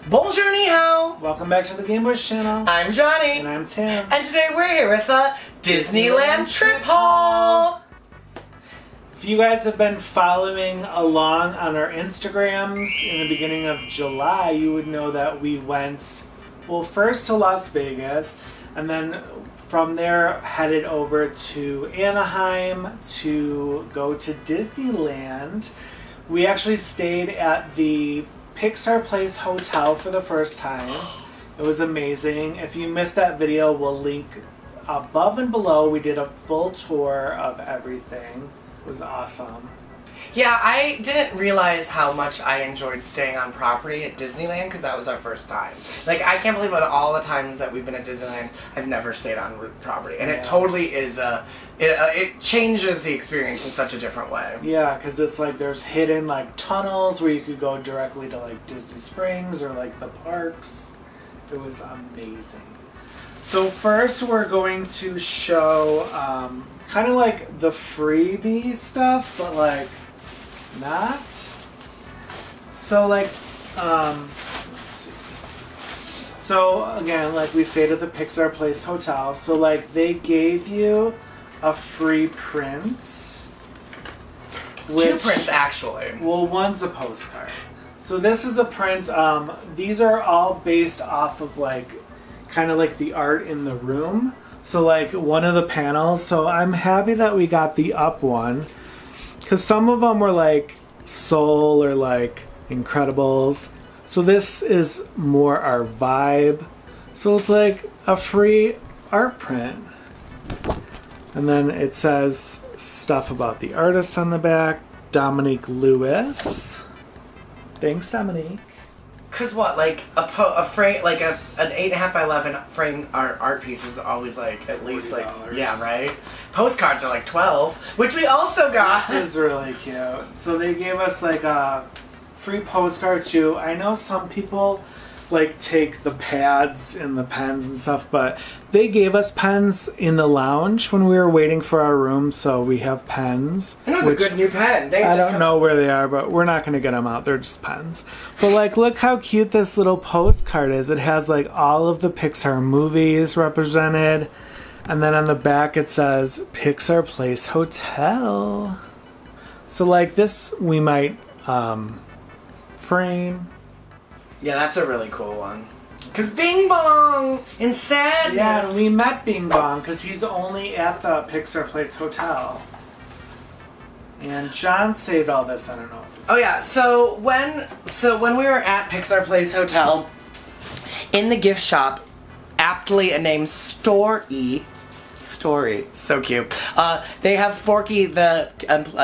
Bonjour, ni hao. Welcome back to the Gaymeboyz channel. I'm Johnny. And I'm Tim. And today we're here with the Disneyland Trip Haul. If you guys have been following along on our Instagrams in the beginning of July, you would know that we went, well, first to Las Vegas, and then from there headed over to Anaheim to go to Disneyland. We actually stayed at the Pixar Place Hotel for the first time. It was amazing. If you missed that video, we'll link above and below. We did a full tour of everything. It was awesome. Yeah, I didn't realize how much I enjoyed staying on property at Disneyland because that was our first time. Like, I can't believe out of all the times that we've been at Disneyland, I've never stayed on property. And it totally is it changes the experience in such a different way. Yeah, because it's like there's hidden like tunnels where you could go directly to like Disney Springs or like the parks. It was amazing. So first we're going to show kind of like the freebie stuff, but like not. So like, let's see. So again, like we stayed at the Pixar Place Hotel. So like they gave you a free print. Two prints actually. Well, one's a postcard. So this is a print. These are all based off of like, kind of like the art in the room. So like one of the panels. So I'm happy that we got the up one. Because some of them were like Soul or like Incredibles. So this is more our vibe. So it's like a free art print. And then it says stuff about the artist on the back. Dominique Lewis. Thanks, Dominique. Cause what, like a frame, like an 8.5 by 11 framed art piece is always like at least like $40. yeah, right. Postcards are like 12, which we also got. This is really cute. So they gave us like a free postcard too. I know some people like take the pads and the pens and stuff, but they gave us pens in the lounge when we were waiting for our room, so we have pens. And it was a good new pen. I don't know where they are, but we're not going to get them out. They're just pens. But like, look how cute this little postcard is. It has like all of the Pixar movies represented. And then on the back it says Pixar Place Hotel. So like this we might frame. Yeah, that's a really cool one. Cause Bing Bong in Sadness. Yeah, and we met Bing Bong because he's only at the Pixar Place Hotel. And John saved all this. I don't know if this Oh yeah, so when we were at Pixar Place Hotel, in the gift shop, aptly named Story, so cute. They have Forky, the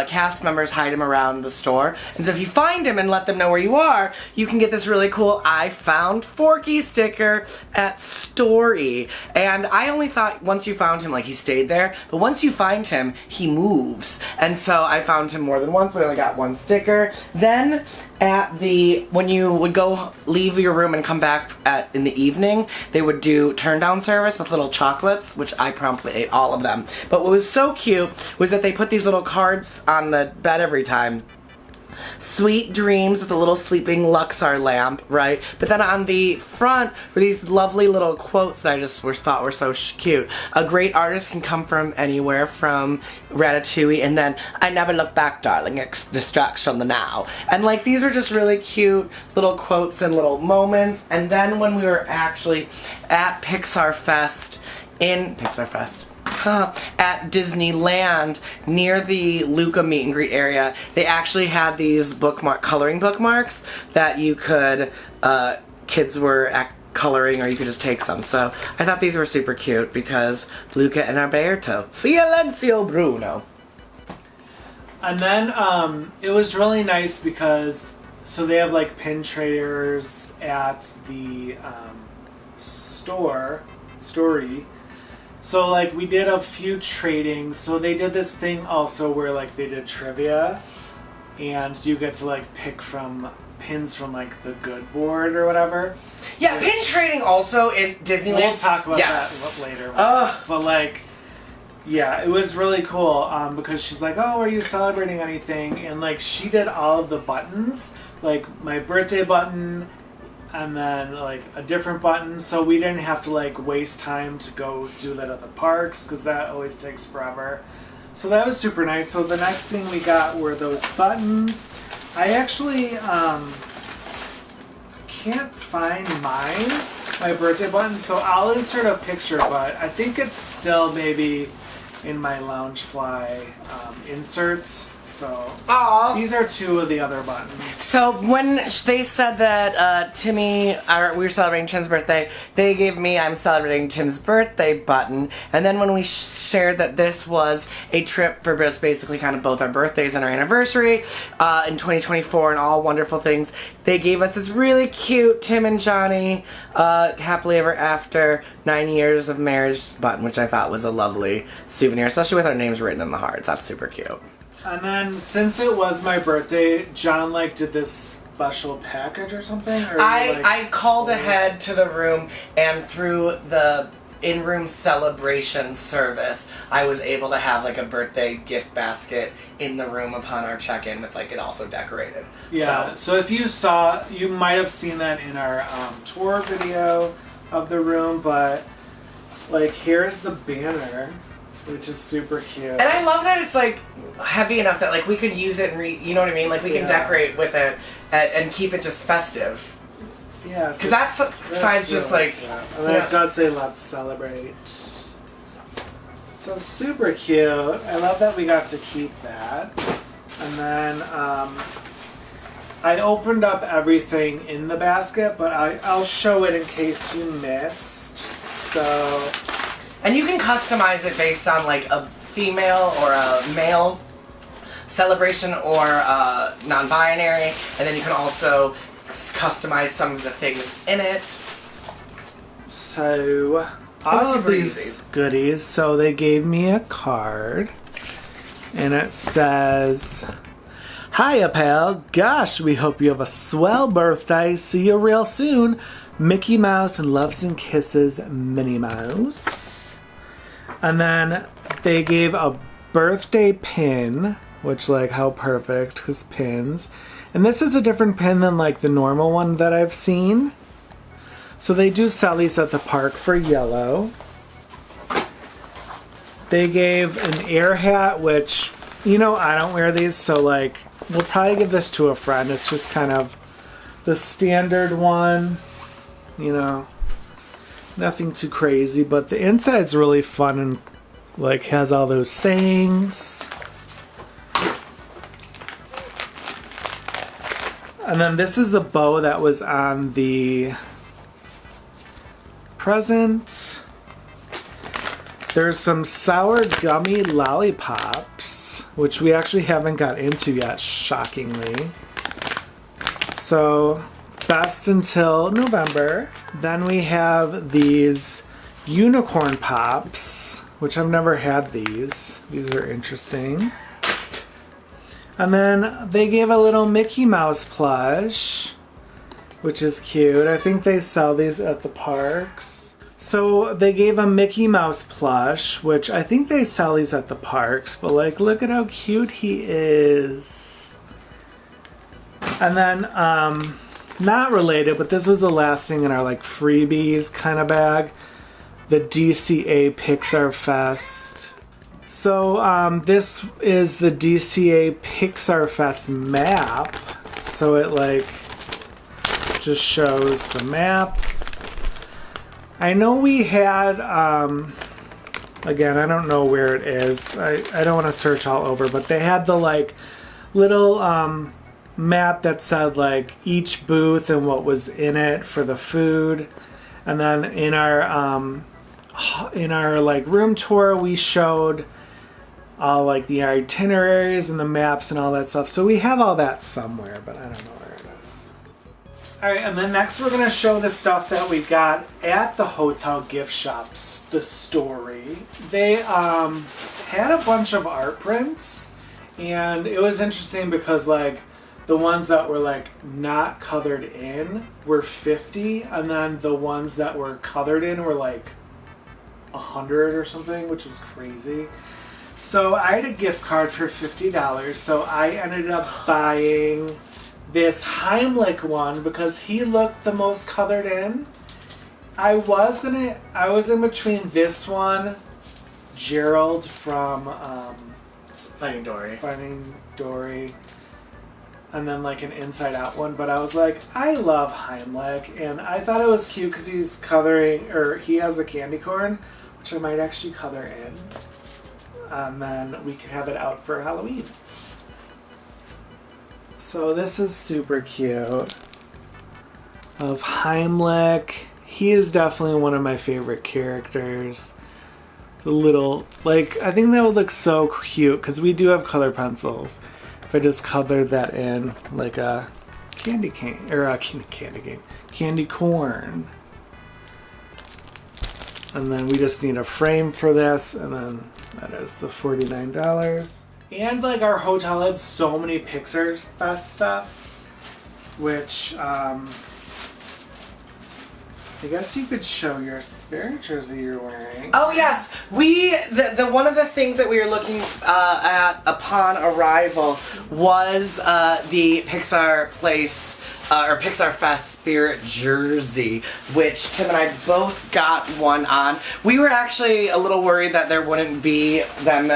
cast members hide him around the store. And so if you find him and let them know where you are, you can get this really cool I found Forky sticker at Story. And I only thought once you found him, like he stayed there. But once you find him, he moves. And so I found him more than once, but I only got one sticker. Then when you would go leave your room and come back in the evening, they would do turn down service with little chocolates, which I promptly ate all of them. But what was so cute was that they put these little cards on the bed every time. Sweet dreams with a little sleeping Luxar lamp, right? But then on the front were these lovely little quotes that I just thought were so cute. A great artist can come from anywhere, from Ratatouille, and then I never look back, darling, distracts from the now. And like these were just really cute little quotes and little moments. And then when we were actually at Pixar Fest, at Disneyland, near the Luca meet and greet area, they actually had these coloring bookmarks that you could, kids were coloring, or you could just take some. So I thought these were super cute because Luca and Alberto. Silencio Bruno. And then it was really nice because so they have like pin traders at the story. So like we did a few tradings. So they did this thing also where like they did trivia, and you get to like pick from pins from like the good board or whatever. Yeah, pin trading also in Disneyland. We'll talk about that later. But like, yeah, it was really cool because she's like, oh, are you celebrating anything? And like she did all of the buttons, like my birthday button, and then like a different button, so we didn't have to like waste time to go do that at the parks because that always takes forever. So that was super nice. So the next thing we got were those buttons. I actually can't find my birthday button, so I'll insert a picture, but I think it's still maybe in my Loungefly inserts. So these are two of the other buttons. So when they said that we were celebrating Tim's birthday, they gave me I'm celebrating Tim's birthday button. And then when we shared that this was a trip for just basically kind of both our birthdays and our anniversary in 2024 and all wonderful things, they gave us this really cute Tim and Johnny happily ever after 9 years of marriage button, which I thought was a lovely souvenir, especially with our names written in the hearts. That's super cute. And then, since it was my birthday, John did this special package or something? Or I called ahead to the room, and through the in-room celebration service, I was able to have a birthday gift basket in the room upon our check-in with it also decorated. Yeah, so if you saw, you might have seen that in our tour video of the room, but here's the banner. Which is super cute. And I love that it's heavy enough that we could use it and you know what I mean? We can decorate with it and keep it just festive. Yeah. Because that's besides just and then it does say let's celebrate. So super cute. I love that we got to keep that. And then I opened up everything in the basket, but I'll show it in case you missed. So... And you can customize it based on a female or a male celebration or non-binary, and then you can also customize some of the things in it. So all of these goodies. So they gave me a card, and it says, "Hiya, pal. Gosh, we hope you have a swell birthday. See you real soon. Mickey Mouse and loves and kisses, Minnie Mouse." And then they gave a birthday pin, which how perfect, because pins. And this is a different pin than the normal one that I've seen. So they do sell these at the park for yellow. They gave an air hat, which, I don't wear these, so we'll probably give this to a friend. It's just kind of the standard one, nothing too crazy, but the inside's really fun and has all those sayings. And then this is the bow that was on the present. There's some sour gummy lollipops, which we actually haven't got into yet, shockingly. So, best until November. Then we have these unicorn pops, which I've never had these. These are interesting. And then they gave a little Mickey Mouse plush, which is cute. I think they sell these at the parks. So they gave a Mickey Mouse plush, which I think they sell these at the parks, but look at how cute he is. And then, not related, but this was the last thing in our freebies kind of bag. The DCA Pixar Fest. So this is the DCA Pixar Fest map. So it just shows the map. I know we had, again, I don't know where it is. I don't want to search all over, but they had the little map that said each booth and what was in it for the food. And then in our room tour, we showed all the itineraries and the maps and all that stuff. So we have all that somewhere, but I don't know where it is. Alright, and then next we're going to show the stuff that we got at the hotel gift shops, the story. They had a bunch of art prints, and it was interesting because the ones that were not colored in were $50, and then the ones that were colored in were $100 or something, which was crazy. So I had a gift card for $50, so I ended up buying this Heimlich one because he looked the most colored in. I was in between this one, Gerald from Finding Dory. Finding Dory, and then like an Inside Out one, but I was like, I love Heimlich, and I thought it was cute because he's coloring, or he has a candy corn, which I might actually color in, and then we could have it out for Halloween. So this is super cute. Of Heimlich. He is definitely one of my favorite characters. The little, like, I think that would look so cute because we do have color pencils. If I just colored that in like a candy cane, or a candy corn. And then we just need a frame for this, and then that is the $49. And like our hotel had so many Pixar Fest stuff, which I guess you could show your spirit jersey you're wearing. Oh yes, the one of the things that we were looking at upon arrival was the Pixar Place or Pixar Fest spirit jersey, which Tim and I both got one on. We were actually a little worried that there wouldn't be them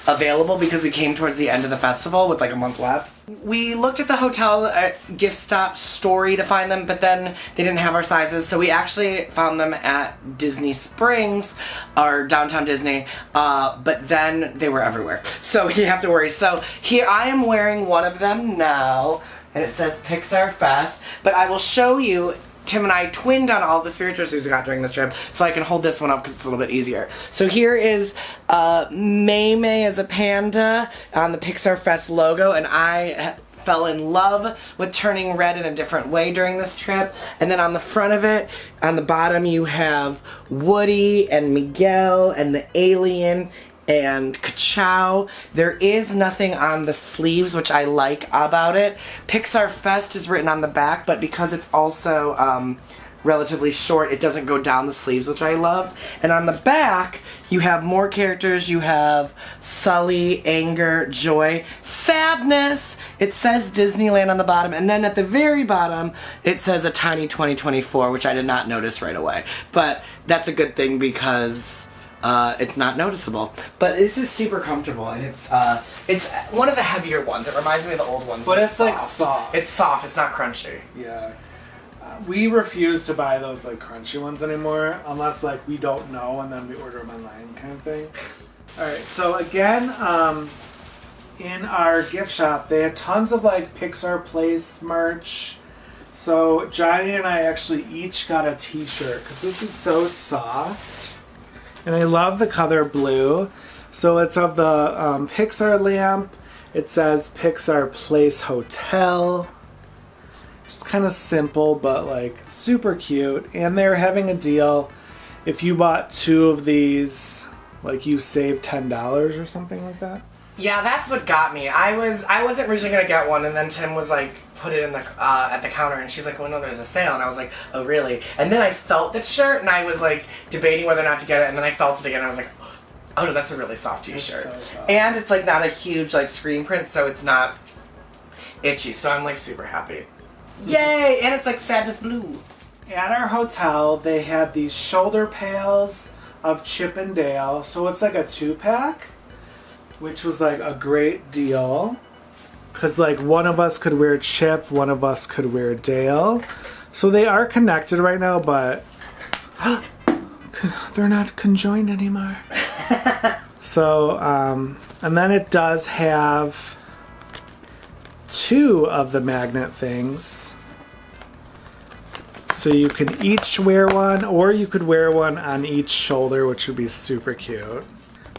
available because we came towards the end of the festival with like a month left. We looked at the hotel gift stop story to find them, but then they didn't have our sizes, so we actually found them at Disney Springs, or downtown Disney, but then they were everywhere. So you have to worry. So here I am wearing one of them now, and it says Pixar Fest, but I will show you. Tim and I twinned on all the spirit jerseys we got during this trip, so I can hold this one up because it's a little bit easier. So here is May as a panda on the Pixar Fest logo, and I fell in love with turning red in a different way during this trip. And then on the front of it, on the bottom, you have Woody and Miguel and the alien and Ka-Chow. There is nothing on the sleeves, which I like about it. Pixar Fest is written on the back, but because it's also relatively short, it doesn't go down the sleeves, which I love. And on the back, you have more characters. You have Sully, anger, joy, sadness. It says Disneyland on the bottom, and then at the very bottom, it says a tiny 2024, which I did not notice right away. But that's a good thing because it's not noticeable. But this is super comfortable, and it's one of the heavier ones. It reminds me of the old ones. But it's like soft. It's soft. It's not crunchy. Yeah. We refuse to buy those like crunchy ones anymore unless like we don't know and then we order them online kind of thing. Alright, so again, in our gift shop they had tons of like Pixar Place merch. So Johnny and I actually each got a t-shirt because this is so soft. And I love the color blue. So it's of the Pixar lamp. It says Pixar Place Hotel. Just kind of simple, but like super cute. And they're having a deal. If you bought 2 of these, like you save $10 or something like that. Yeah, that's what got me. I wasn't originally gonna get one, and then Tim was like, put it in the at the counter, and she's like, "Well, no, there's a sale," and I was like, "Oh, really?" And then I felt the shirt, and I was like debating whether or not to get it, and then I felt it again, and I was like, "Oh no, that's a really soft T-shirt," so soft. And it's like not a huge like screen print, so it's not itchy. So I'm like super happy. Yay! And it's like sadness blue. At our hotel, they had these shoulder pails of Chip and Dale, so it's like a 2-pack. Which was like a great deal. Because like one of us could wear Chip, one of us could wear Dale. So they are connected right now, but they're not conjoined anymore. So, and then it does have 2 of the magnet things. So you can each wear one, or you could wear one on each shoulder, which would be super cute.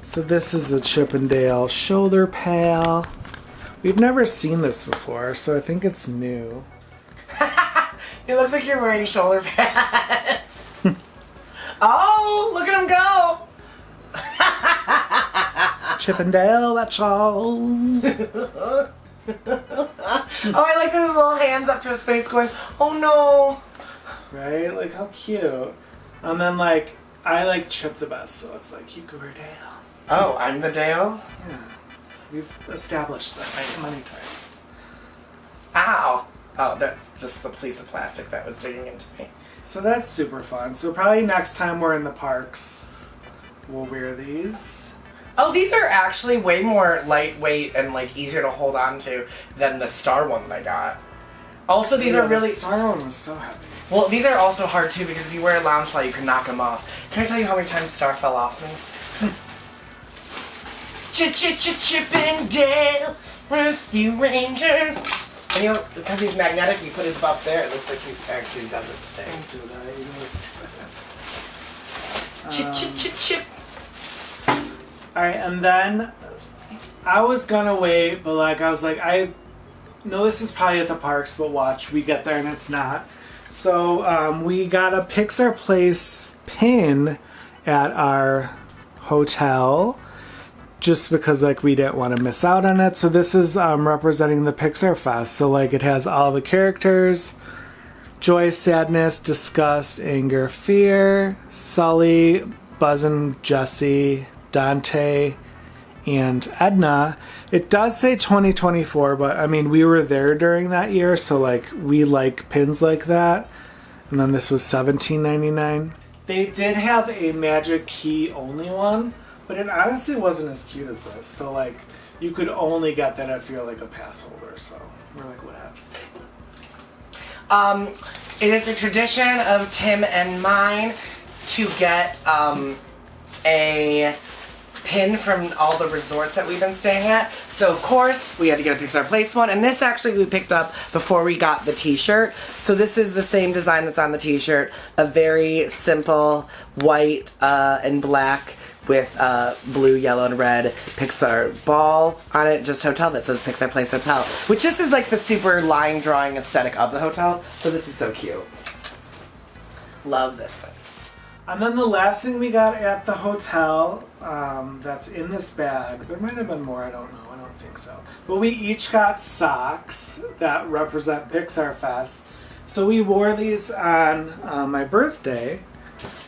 So this is the Chip and Dale shoulder pail. We've never seen this before, so I think it's new. It looks like you're wearing shoulder pads. Oh, look at him go! Chip and Dale, that's all. Oh, I like his little hands up to his face going, "Oh no!" Right? Like how cute. And then like I like Chip the best, so it's like you could wear Dale. Oh, I'm the Dale? Yeah. We've established that many times. Ow! Oh, that's just the piece of plastic that was digging into me. So that's super fun. So probably next time we're in the parks, we'll wear these. Oh, these are actually way more lightweight and like easier to hold on to than the Star one that I got. Also, these are really... The Star one was so heavy. Well, these are also hard too because if you wear a lounge fly, you can knock them off. Can I tell you how many times Star fell off me? Chippendale Rescue Rangers. And you know, because he's magnetic, you put his butt there, it looks like he actually doesn't stay. Don't do that. You know it's Chip. Alright, and then I was gonna wait, but like I was like, I know this is probably at the parks, but watch, we get there and it's not. So we got a Pixar Place pin at our hotel just because like we didn't want to miss out on it. So this is representing the Pixar Fest. So like it has all the characters: joy, sadness, disgust, anger, fear, Sully, Buzz and Jessie, Dante, and Edna. It does say 2024, but I mean we were there during that year, so like we like pins like that. And then this was $17.99. They did have a magic key only one, but it honestly wasn't as cute as this. So like you could only get that if you're like a pass holder. So we're like, what else? It is a tradition of Tim and mine to get a pin from all the resorts that we've been staying at. So of course we had to get a Pixar Place one, and this actually we picked up before we got the t-shirt. So this is the same design that's on the t-shirt, a very simple white and black with blue, yellow, and red Pixar ball on it, just hotel that says Pixar Place Hotel, which just is like the super line drawing aesthetic of the hotel. So this is so cute. Love this one. And then the last thing we got at the hotel that's in this bag, there might have been more, I don't know, I don't think so. But we each got socks that represent Pixar Fest. So we wore these on my birthday.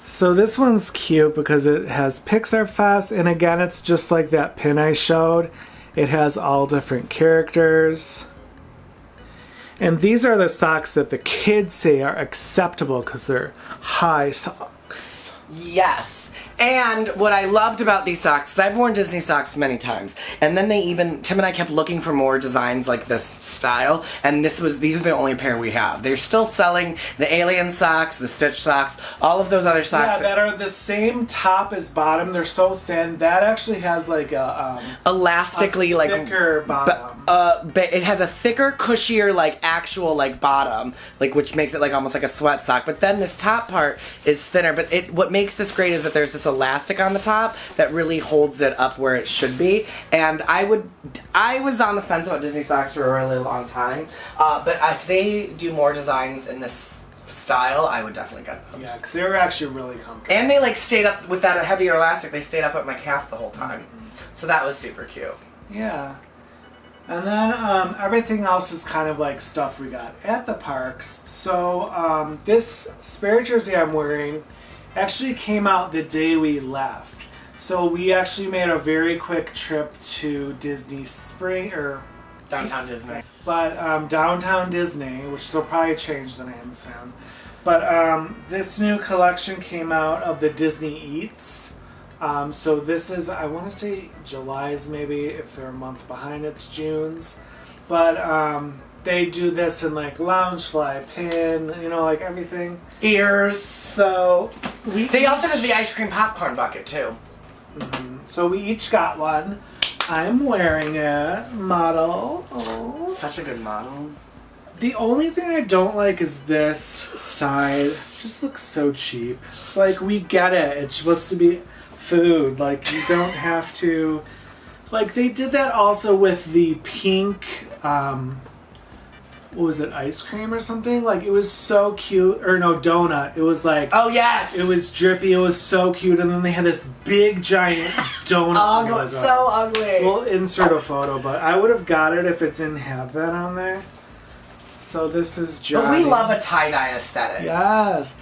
So this one's cute because it has Pixar Fest, and again, it's just like that pin I showed. It has all different characters. And these are the socks that the kids say are acceptable because they're high socks. Yes. And what I loved about these socks is I've worn Disney socks many times, and then Tim and I kept looking for more designs like this style, and these are the only pair we have. They're still selling the alien socks, the Stitch socks, all of those other socks. Yeah, that are the same top as bottom. They're so thin. That actually has like a elastically like thicker bottom. But it has a thicker, cushier, like actual like bottom, like which makes it like almost like a sweat sock. But then this top part is thinner. But what makes this great is that there's this elastic on the top that really holds it up where it should be. And I was on the fence about Disney socks for a really long time. But if they do more designs in this style, I would definitely get them. Yeah, because they were actually really comfortable. And they like stayed up with that heavier elastic. They stayed up at my calf the whole time. So that was super cute. Yeah. And then everything else is kind of like stuff we got at the parks. So this Spirit jersey I'm wearing actually came out the day we left. So we actually made a very quick trip to Disney Spring, or Downtown Disney. But Downtown Disney, which they'll probably change the name soon. But this new collection came out of the Disney Eats. So this is, I want to say July's maybe, if they're a month behind, it's June's. But they do this in like Loungefly, pin, you know, like everything. Ears. So they also did the ice cream popcorn bucket too. Mm-hmm. So we each got one. I'm wearing it. Model. Oh. Such a good model. The only thing I don't like is this side. It just looks so cheap. It's like, we get it. It's supposed to be food. Like, you don't have to... Like, they did that also with the pink... what was it, ice cream or something? Like, it was so cute. Or no, donut. It was like... Oh, yes! It was drippy. It was so cute. And then they had this big, giant donut. Ugly. So ugly. We'll insert a photo, but I would have got it if it didn't have that on there. So this is Johnny's. But we love a tie-dye aesthetic. Yes.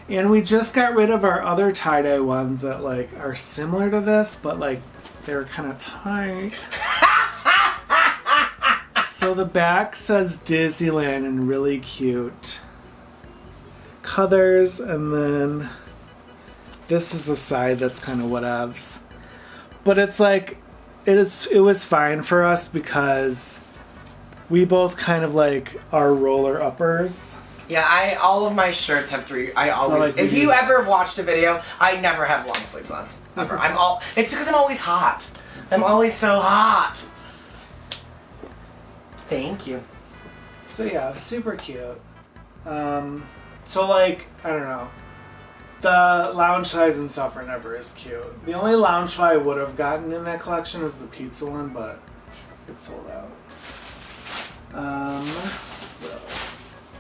And we just got rid of our other tie-dye ones that, like, are similar to this, but, like, they're kind of tight. So the back says Disneyland in really cute colors, and then this is the side that's kind of whatevs. But it's like, it was fine for us because we both kind of like are roller uppers. Yeah, all of my shirts have three. I always, like if you ever watched a video, I never have long sleeves on. Ever. It's because I'm always hot. I'm always so hot. Thank you. So yeah, super cute. So like, I don't know. The lounge ties and stuff are never as cute. The only lounge tie I would have gotten in that collection is the pizza one, but it's sold out. What else?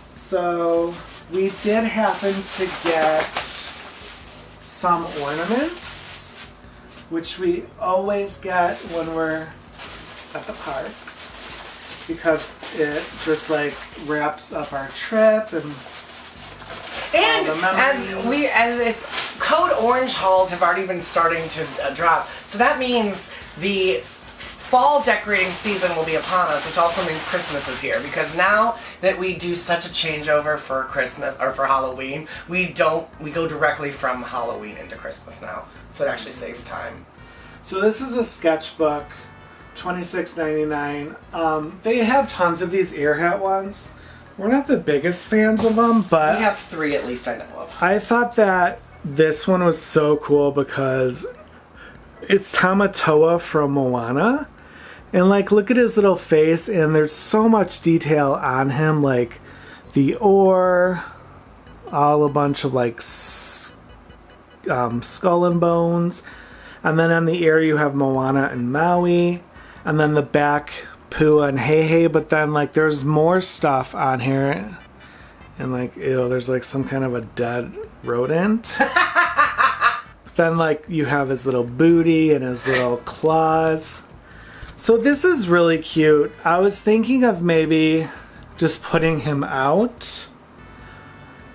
So we did happen to get some ornaments, which we always get when we're at the parks, because it just like wraps up our trip and all the memories. as it's code orange hauls have already been starting to drop, so that means the fall decorating season will be upon us, which also means Christmas is here, because now that we do such a changeover for Christmas or for Halloween, we go directly from Halloween into Christmas now, so it actually saves time. So this is a sketchbook, $26.99. They have tons of these air hat ones. We're not the biggest fans of them, but We have 3 at least I know of. I thought that this one was so cool because it's Tamatoa from Moana. And like, look at his little face, and there's so much detail on him, like the oar, all a bunch of like skull and bones. And then on the ear you have Moana and Maui. And then the back, Pua and Heihei. But then like there's more stuff on here. And like, ew, there's like some kind of a dead rodent. But then like you have his little booty and his little claws. So this is really cute. I was thinking of maybe just putting him out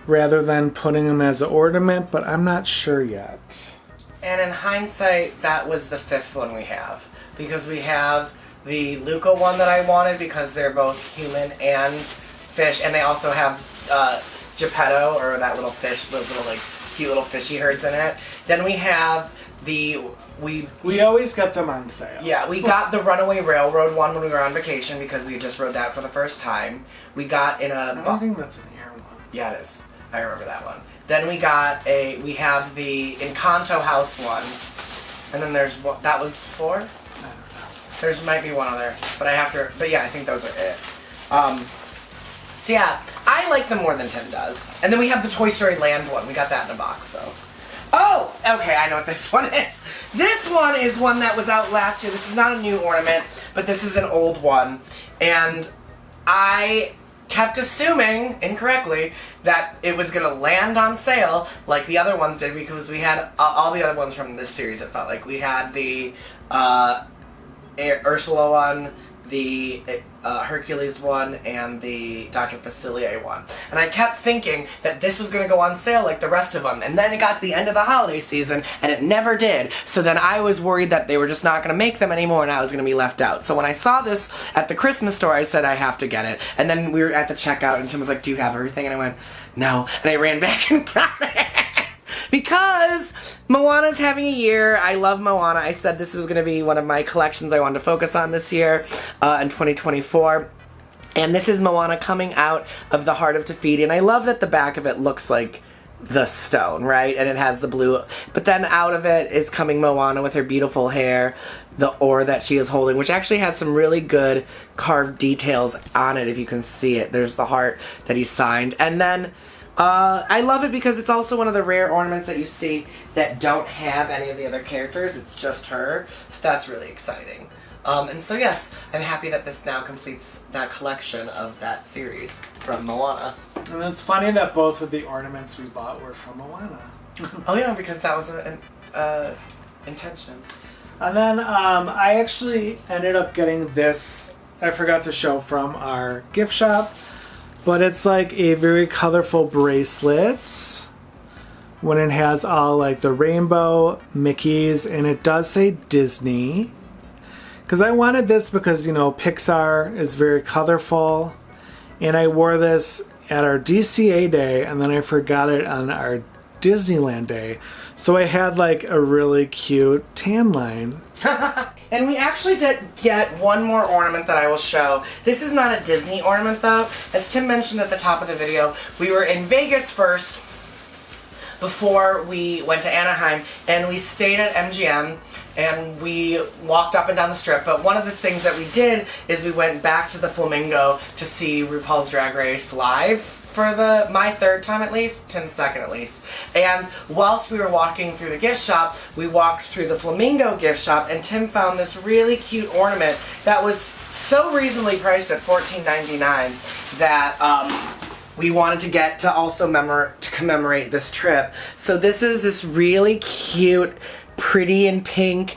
rather than putting him as an ornament, but I'm not sure yet. And in hindsight, that was the 5th one we have. Because we have the Luca one that I wanted because they're both human and fish. And they also have Geppetto, or that little fish, those little like cute little fishy herds in it. Then we have we always get them on sale. Yeah, we got the Runaway Railroad one when we were on vacation because we just rode that for the first time. We got in a... I don't think that's an air one. Yeah, it is. I remember that one. Then we have the Encanto House one. And then there's what, that was 4? I don't know. There's might be one other, but yeah, I think those are it. So yeah, I like them more than Tim does. And then we have the Toy Story Land one. We got that in a box though. Oh, okay, I know what this one is. This one is one that was out last year. This is not a new ornament, but this is an old one. And I kept assuming, incorrectly, that it was going to land on sale like the other ones did, because we had all the other ones from this series, it felt like. We had the Ursula one, the Hercules one, and the Dr. Facilier one. And I kept thinking that this was going to go on sale like the rest of them. And then it got to the end of the holiday season, and it never did. So then I was worried that they were just not going to make them anymore, and I was going to be left out. So when I saw this at the Christmas store, I said, I have to get it. And then we were at the checkout, and Tim was like, do you have everything? And I went, no. And I ran back and got it. Because Moana's having a year. I love Moana. I said this was going to be one of my collections I wanted to focus on this year in 2024. And this is Moana coming out of the Heart of Te Fiti. And I love that the back of it looks like the stone, right? And it has the blue. But then out of it is coming Moana with her beautiful hair, the oar that she is holding, which actually has some really good carved details on it, if you can see it. There's the heart that he signed. And then... I love it because it's also one of the rare ornaments that you see that don't have any of the other characters. It's just her. So that's really exciting. And so yes, I'm happy that this now completes that collection of that series from Moana. And it's funny that both of the ornaments we bought were from Moana. Oh yeah, because that was an intention. And then I actually ended up getting this, I forgot to show, from our gift shop. But it's like a very colorful bracelet when it has all like the rainbow Mickeys, and it does say Disney. because I wanted this because, you know, Pixar is very colorful. And I wore this at our DCA day, and then I forgot it on our Disneyland day. So I had like a really cute tan line. And we actually did get one more ornament that I will show. This is not a Disney ornament though. As Tim mentioned at the top of the video, we were in Vegas first before we went to Anaheim, and we stayed at MGM and we walked up and down the strip. But one of the things that we did is we went back to the Flamingo to see RuPaul's Drag Race live for my third time at least, Tim's second at least. And whilst we were walking through the gift shop, we walked through the Flamingo gift shop, and Tim found this really cute ornament that was so reasonably priced at $14.99 that we wanted to get to also to commemorate this trip. So this is this really cute, pretty and pink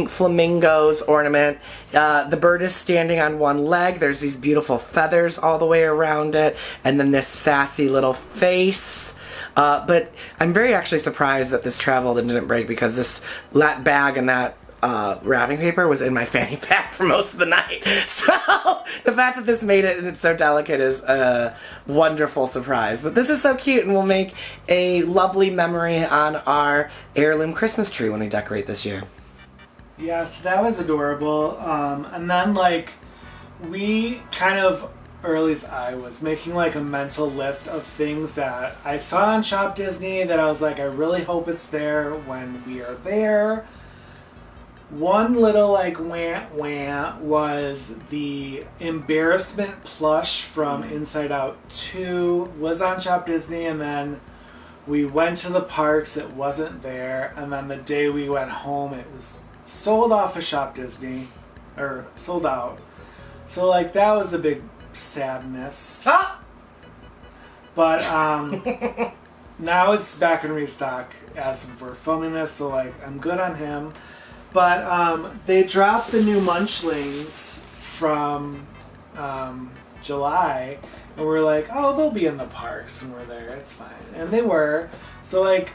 flamingos ornament. The bird is standing on one leg. There's these beautiful feathers all the way around it, and then this sassy little face. But I'm very actually surprised that this traveled and didn't break, because that bag and that wrapping paper was in my fanny pack for most of the night. So the fact that this made it and it's so delicate is a wonderful surprise. But this is so cute, and we'll make a lovely memory on our heirloom Christmas tree when we decorate this year. Yes, that was adorable. And then like we kind of, or at least I was making like a mental list of things that I saw on Shop Disney that I was like, I really hope it's there when we are there. One little like wah was the embarrassment plush from Inside Out 2 was on Shop Disney, and then we went to the parks, it wasn't there, and then the day we went home it was sold off of Shop Disney, or sold out. So like that was a big sadness. Ah! But now it's back in restock as we're filming this, so like I'm good on him. But they dropped the new Munchlings from July, and we're like, oh, they'll be in the parks, and we're there, it's fine. And they were. So like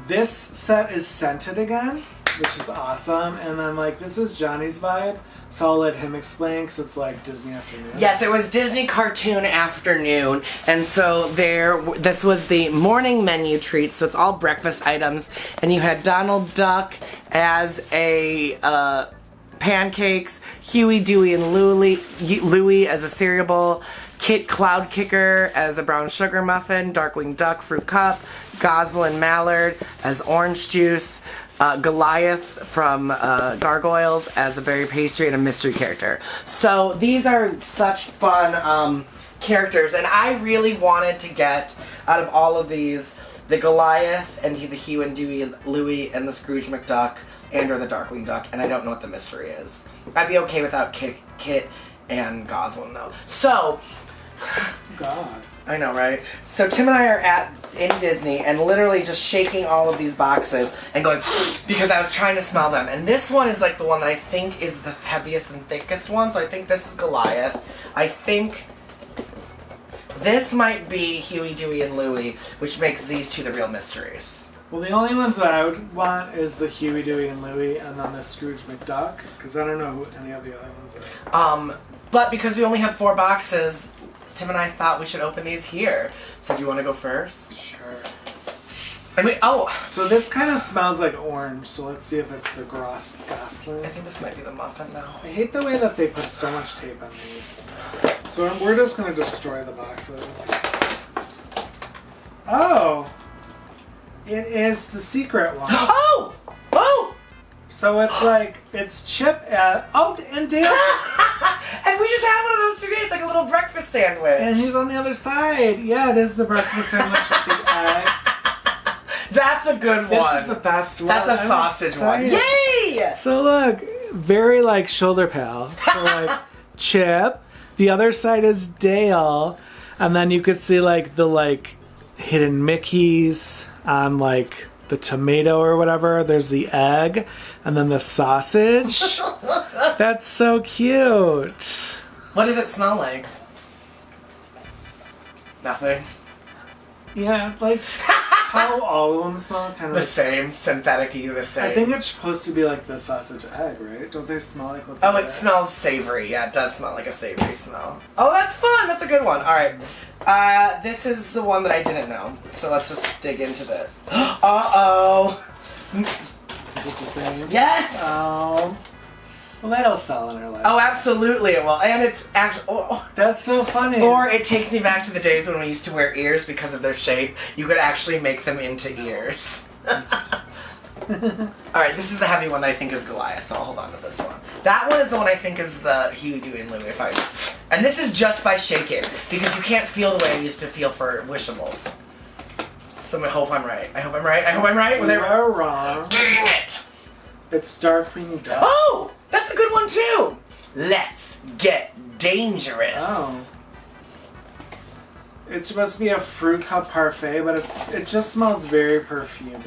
this set is scented again, which is awesome. And then like this is Johnny's vibe, so I'll let him explain because it's like Disney Afternoon. Yes, it was Disney Cartoon Afternoon, and so this was the morning menu treat, so it's all breakfast items, and you had Donald Duck as a pancakes, Huey, Dewey, and Louie as a cereal bowl, Kit Cloud Kicker as a brown sugar muffin, Darkwing Duck fruit cup, Goslin Mallard as orange juice, Goliath from Gargoyles as a berry pastry, and a mystery character. So these are such fun characters, and I really wanted to get out of all of these the Goliath and the Hugh and Dewey and Louie and the Scrooge McDuck and or the Darkwing Duck, and I don't know what the mystery is. I'd be okay without Kit and Goslin though. So God. I know, right? So Tim and I are in Disney and literally just shaking all of these boxes and going because I was trying to smell them. And this one is like the one that I think is the heaviest and thickest one. So I think this is Goliath. I think this might be Huey, Dewey, and Louie, which makes these two the real mysteries. Well, the only ones that I would want is the Huey, Dewey, and Louie, and then the Scrooge McDuck, because I don't know who any of the other ones are. But because we only have 4 boxes, Tim and I thought we should open these here. So do you want to go first? Sure. And So this kind of smells like orange, so let's see if it's the Goslin. I think this might be the muffin now. I hate the way that they put so much tape on these. So we're just going to destroy the boxes. Oh! It is the secret one. Oh! Oh! So it's like, it's Chip and Dale. And we just had one of those today. It's like a little breakfast sandwich. And he's on the other side. Yeah, it is the breakfast sandwich with the eggs. That's a good one. This is the best one. That's a sausage one. Yay! So look, very like shoulder pal. So like Chip. The other side is Dale. And then you could see like the like hidden Mickeys on like the tomato or whatever. There's the egg. And then the sausage. That's so cute. What does it smell like? Nothing. Yeah, like how all of them smell? Kind of The same, synthetic-y, the same. I think it's supposed to be like the sausage egg, right? Don't they smell like what's Oh, in it smells savory. Yeah, it does smell like a savory smell. Oh, that's fun. That's a good one. All right. This is the one that I didn't know. So let's just dig into this. Uh-oh. Is it the same? Yes! Oh. Well, that'll sell in our life. Oh, absolutely it will. And it's actually... That's so funny. Or it takes me back to the days when we used to wear ears because of their shape. You could actually make them into ears. Alright, this is the heavy one that I think is Goliath, so I'll hold on to this one. That one is the one I think is the Huey, Dewey, and Louie. And this is just by shaking, because you can't feel the way I used to feel for Wishables. So I hope I'm right. I hope I'm right. I hope I'm right. Was I right? You're wrong. Dang it! It's Darkwing Duck. Oh! That's a good one, too! Let's get dangerous. Oh. It's supposed to be a fruit cup parfait, but it just smells very perfumey.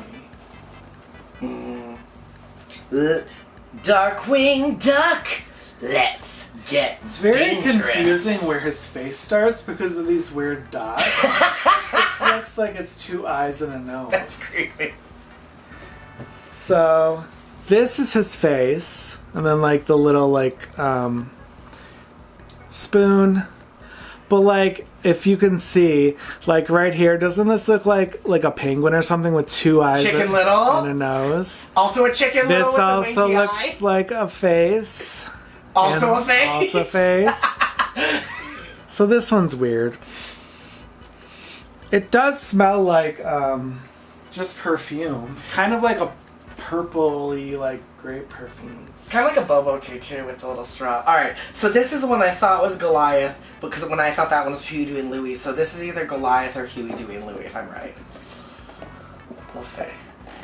Darkwing Duck, let's get It's very dangerous. confusing where his face starts because of these weird dots. It looks like it's two eyes and a nose. That's creepy. So, this is his face, and then like the little like spoon. But like, if you can see, like right here, doesn't this look like a penguin or something with two eyes Chicken Little. and a nose? Also a Chicken Little This with also a winky looks eye. like a face. Also And a face. Also a face. So this one's weird. It does smell like just perfume, kind of like a purpley, like grape perfume. It's kind of like a Bobo Tutu with the little straw. Alright, so this is the one I thought was Goliath, because when I thought that one was Huey, Dewey, and Louie, so this is either Goliath or Huey, Dewey, and Louie, if I'm right. We'll see.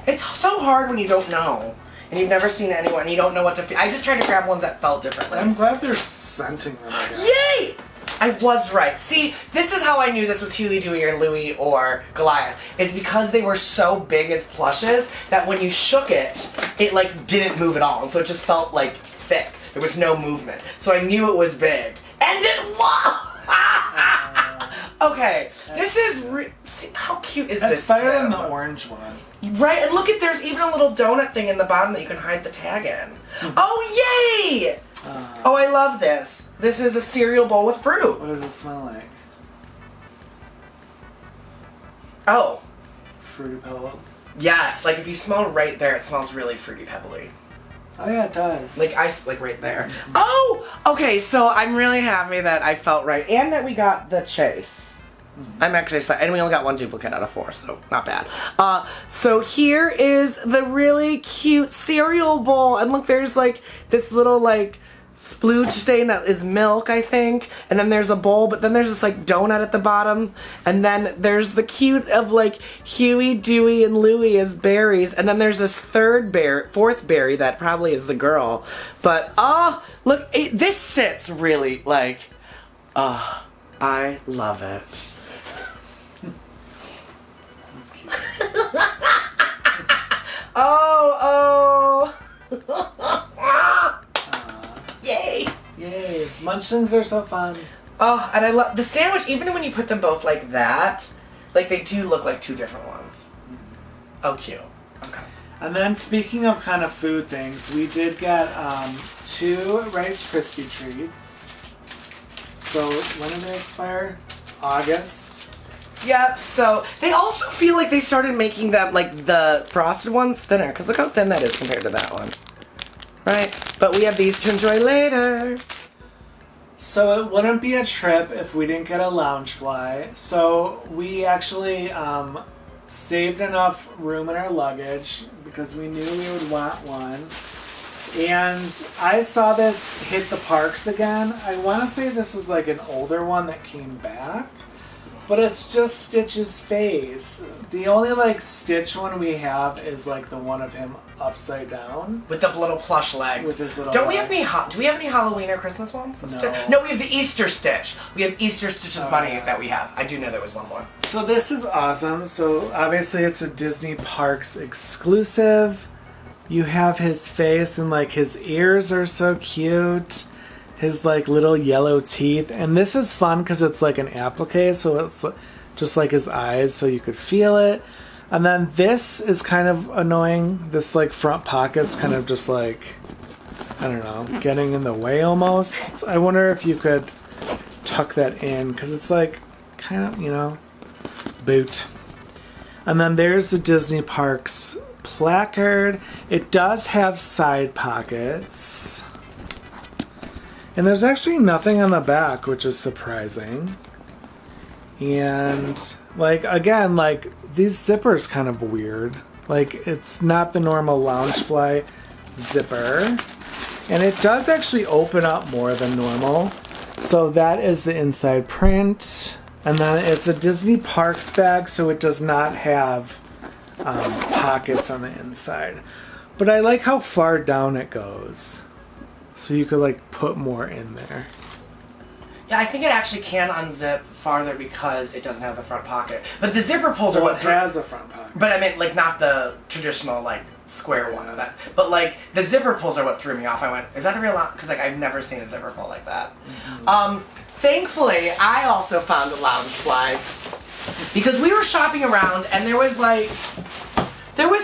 It's so hard when you don't know, and you've never seen anyone, and you don't know what to feel. I just tried to grab ones that felt differently. I'm glad they're scenting them again. Yay! I was right. See, this is how I knew this was Huey, Dewey, or Louie, or Goliath. Is because they were so big as plushes that when you shook it, it like didn't move at all. And so it just felt like thick. There was no movement. So I knew it was big. And it was! Okay, this is... See, how cute is That's this? better than too? the orange one. Right, and look at, there's even a little donut thing in the bottom that you can hide the tag in. Oh, yay! Oh, I love this. This is a cereal bowl with fruit. What does it smell like? Oh. Fruity Pebbles. Yes, like if you smell right there, it smells really fruity pebbly. Oh yeah, it does. Like ice, like right there. Oh! Okay, so I'm really happy that I felt right. And that we got the chase. I'm actually excited. And we only got one duplicate out of 4, so not bad. So here is the really cute cereal bowl. And look, there's like this little like splooge stain that is milk, I think. And then there's a bowl, but then there's this like donut at the bottom. And then there's the cute of like Huey, Dewey, and Louie as berries. And then there's this fourth berry that probably is the girl. But, look, this sits really like, I love it. That's cute. Oh. Yay! Yay. Munchlings are so fun. Oh, and I love the sandwich, even when you put them both like that, like they do look like two different ones. Oh, cute. Okay. And then speaking of kind of food things, we did get 2 Rice Krispie treats. So when did they expire? August. Yep, so they also feel like they started making them, like the frosted ones, thinner, because look how thin that is compared to that one. Right? But we have these to enjoy later. So it wouldn't be a trip if we didn't get a Loungefly. So we actually saved enough room in our luggage because we knew we would want one. And I saw this hit the parks again. I want to say this is like an older one that came back. But it's just Stitch's face. The only like Stitch one we have is like the one of him upside down. With the little plush legs. With his little Don't we have legs. any? Do we have any Halloween or Christmas ones? No. No, we have the Easter Stitch. We have Easter Stitch's bunny that we have. I do know there was one more. So this is awesome. So obviously it's a Disney Parks exclusive. You have his face and like his ears are so cute. His like little yellow teeth. And this is fun because it's like an applique, so it's just like his eyes so you could feel it. And then this is kind of annoying. This like front pocket's kind of just like, I don't know, getting in the way almost. I wonder if you could tuck that in because it's like kind of, you know, boot. And then there's the Disney Parks placard. It does have side pockets. And there's actually nothing on the back, which is surprising. And like, again, like these zippers kind of weird. Like it's not the normal Loungefly zipper. And it does actually open up more than normal. So that is the inside print. And then it's a Disney Parks bag, so it does not have pockets on the inside. But I like how far down it goes. So you could like put more in there. Yeah, I think it actually can unzip farther because it doesn't have the front pocket. But the zipper pulls are Well, what it has a front pocket. But I meant like not the traditional like square one of that. But like the zipper pulls are what threw me off. I went, is that a real lounge? Because like I've never seen a zipper pull like that. Mm-hmm. Thankfully, I also found a Loungefly because we were shopping around and there was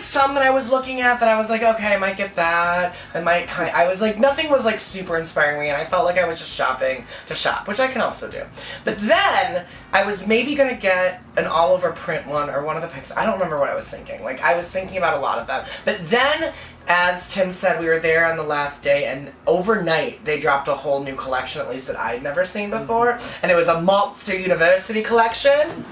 some that I was looking at that I was like, okay, I might get that. I was like, nothing was like super inspiring me, and I felt like I was just shopping to shop, which I can also do. But then I was maybe gonna get an all-over print one or one of the Pixar. I don't remember what I was thinking. Like I was thinking about a lot of them. But then, as Tim said, we were there on the last day, and overnight they dropped a whole new collection, at least that I'd never seen before, and it was a Monster University collection.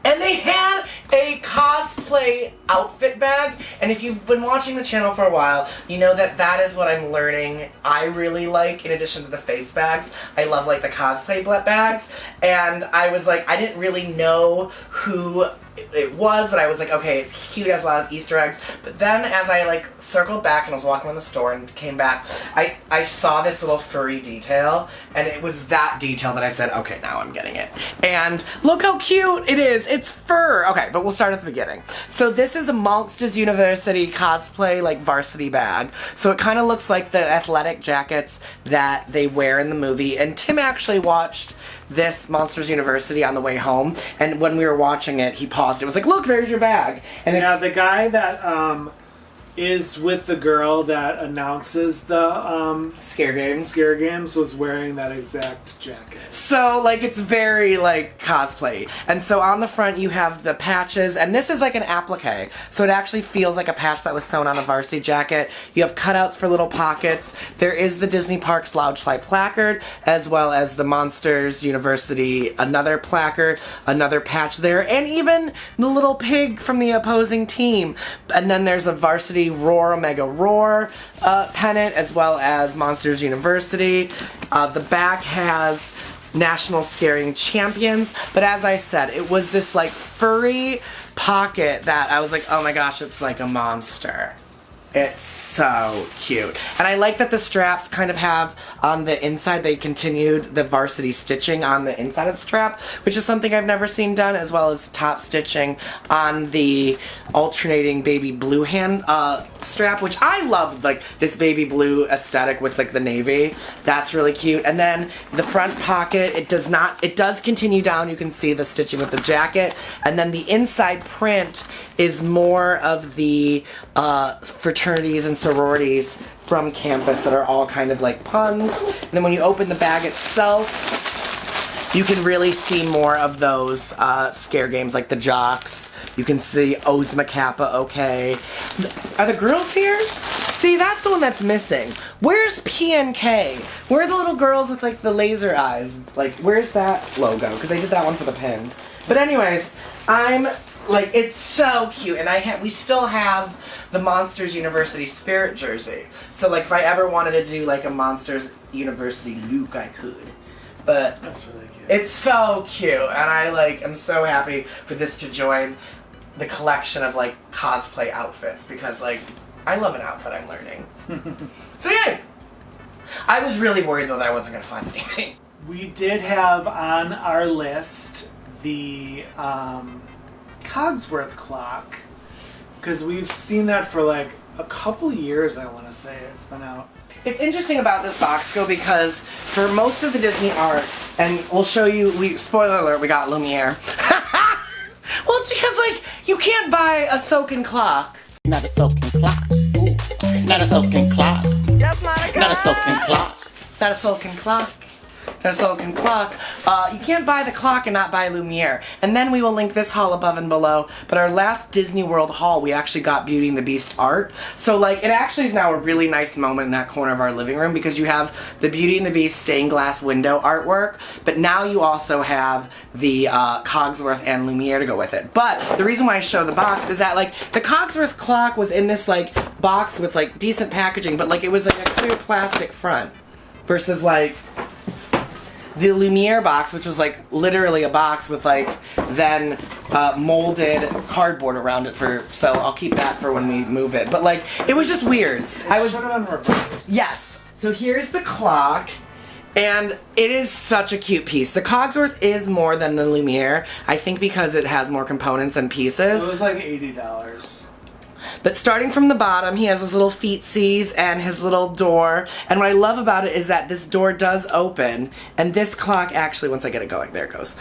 And they had a cosplay outfit bag, and if you've been watching the channel for a while, you know that that is what I'm learning I really like in addition to the face bags. I love like the cosplay bags, and I was like, I didn't really know who it was, but I was like, okay, it's cute, it has a lot of Easter eggs. But then as I like circled back and was walking around the store and came back, I saw this little furry detail, and it was that detail that I said, okay, now I'm getting it. And look how cute it is. It's fur. Okay, but we'll start at the beginning. So this is a Monsters University cosplay like varsity bag. So it kind of looks like the athletic jackets that they wear in the movie. And Tim actually watched this Monsters University on the way home, and when we were watching it, he paused. It was like, look, there's your bag. And yeah, the guy that is with the girl that announces the Scare Games was wearing that exact jacket. So, like, it's very, like, cosplay. And so on the front you have the patches, and this is like an applique. So it actually feels like a patch that was sewn on a varsity jacket. You have cutouts for little pockets. There is the Disney Parks Loungefly placard, as well as the Monsters University, another placard, another patch there, and even the little pig from the opposing team. And then there's a varsity Roar Mega Roar pennant, as well as Monsters University. The back has National Scaring Champions, but as I said, it was this like furry pocket that I was like, oh my gosh, it's like a monster. It's so cute. And I like that the straps kind of have on the inside, they continued the varsity stitching on the inside of the strap, which is something I've never seen done, as well as top stitching on the alternating baby blue hand strap, which I love, like this baby blue aesthetic with like the navy. That's really cute. And then the front pocket, it does continue down. You can see the stitching with the jacket. And then the inside print is more of the fraternities and sororities from campus that are all kind of like puns. And then when you open the bag itself, you can really see more of those scare games, like the jocks. You can see Ozma Kappa, okay. Are the girls here? See, that's the one that's missing. Where's PNK? Where are the little girls with like the laser eyes? Like, where's that logo? Because they did that one for the pin. But anyways, like, it's so cute, and we still have the Monsters University Spirit jersey. So, like, if I ever wanted to do, like, a Monsters University look, I could. But that's really cute. It's so cute, and I'm so happy for this to join the collection of, like, cosplay outfits, because, like, I love an outfit I'm learning. So, yeah. I was really worried, though, that I wasn't going to find anything. We did have on our list the Cogsworth clock, because we've seen that for like a couple years, I want to say it's been out. It's interesting about this box go because for most of the Disney art, and we'll show you, spoiler alert, we got Lumiere. Well, it's because like You can't buy a soaking clock. Not a soaking clock. Ooh. Not a soaking clock. Yes, Monica. Not a soaking clock. Not a soaking clock. Not a soaking clock. You can't buy the clock and not buy Lumiere. And then we will link this haul above and below. But our last Disney World haul, we actually got Beauty and the Beast art. So like, it actually is now a really nice moment in that corner of our living room because you have the Beauty and the Beast stained glass window artwork. But now you also have the Cogsworth and Lumiere to go with it. But the reason why I show the box is that like, the Cogsworth clock was in this like box with like decent packaging, but like it was like a clear plastic front. Versus like, the Lumiere box, which was like literally a box with like then molded cardboard around it so I'll keep that for when we move it. But like, it was just weird. It should have been reversed. Yes. So here's the clock, and it is such a cute piece. The Cogsworth is more than the Lumiere, I think because it has more components and pieces. It was like $80. But starting from the bottom, he has his little feetsies and his little door. And what I love about it is that this door does open. And this clock actually, once I get it going, there it goes,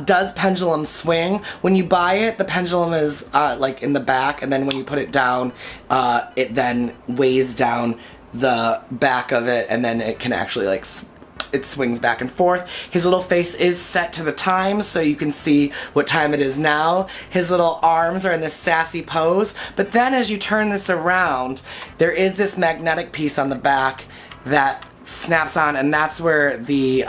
does pendulum swing. When you buy it, the pendulum is like in the back. And then when you put it down, it then weighs down the back of it. And then it can actually like it swings back and forth. His little face is set to the time, so you can see what time it is now. His little arms are in this sassy pose, but then as you turn this around, there is this magnetic piece on the back that snaps on, and that's where the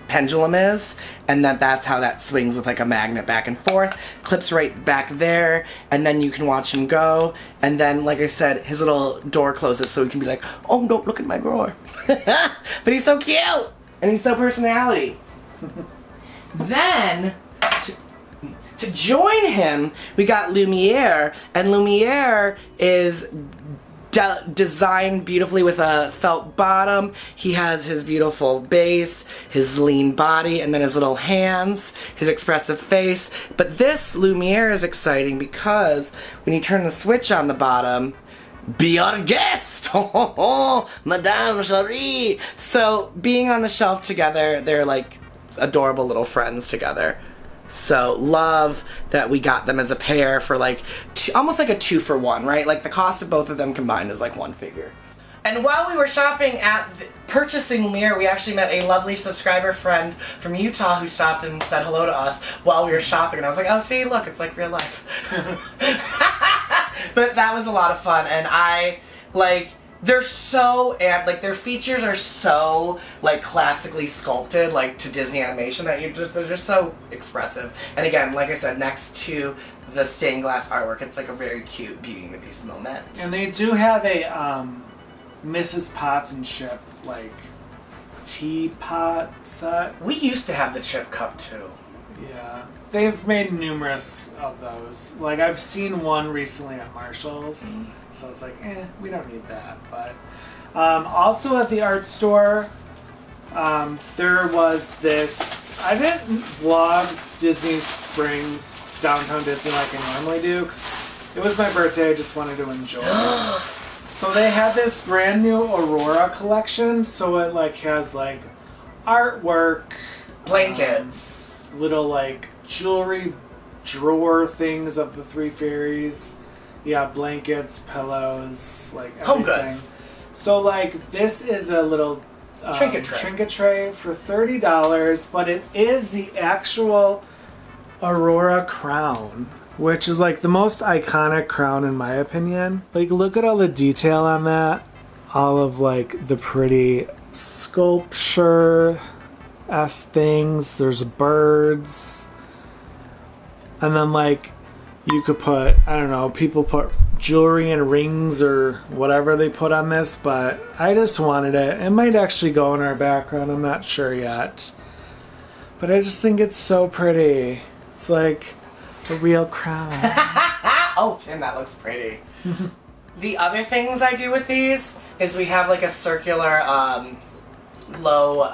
pendulum is, and that's how that swings with like a magnet back and forth. Clips right back there, and then you can watch him go, and then like I said, his little door closes so he can be like, oh, don't look at my drawer. But he's so cute, and he's so personality. Then to join him, we got Lumiere, and Lumiere is designed beautifully with a felt bottom. He has his beautiful base, his lean body, and then his little hands, his expressive face. But this Lumiere is exciting because when you turn the switch on the bottom, be our guest! Madame Cherie! So being on the shelf together, they're like adorable little friends together. So love that we got them as a pair for like almost like a 2-for-1, right? Like the cost of both of them combined is like one figure. And while we were shopping at purchasing Lumiere, we actually met a lovely subscriber friend from Utah who stopped and said hello to us while we were shopping. And I was like, oh, see, look, it's like real life. But that was a lot of fun, and I like. They're so, and like their features are so like classically sculpted, like to Disney animation, that they're just so expressive. And again, like I said, next to the stained glass artwork, it's like a very cute Beauty and the Beast moment. And they do have a Mrs. Potts and Chip like teapot set. We used to have the chip cup too. Yeah, they've made numerous of those. Like I've seen one recently at Marshall's. So it's like, we don't need that. But also at the art store, there was this. I didn't vlog Disney Springs, Downtown Disney like I normally do, 'cause it was my birthday. I just wanted to enjoy it. So they had this brand new Aurora collection. So it like has like artwork, blankets, little like jewelry drawer things of the three fairies. Yeah, blankets, pillows, like everything. Home goods. So like this is a little trinket tray for $30, but it is the actual Aurora crown, which is like the most iconic crown in my opinion. Like look at all the detail on that. All of like the pretty sculpture-esque things. There's birds. And then like you could put, I don't know, people put jewelry and rings or whatever they put on this, but I just wanted it. It might actually go in our background, I'm not sure yet. But I just think it's so pretty. It's like a real crown. Oh, Tim, that looks pretty. The other things I do with these is we have like a circular low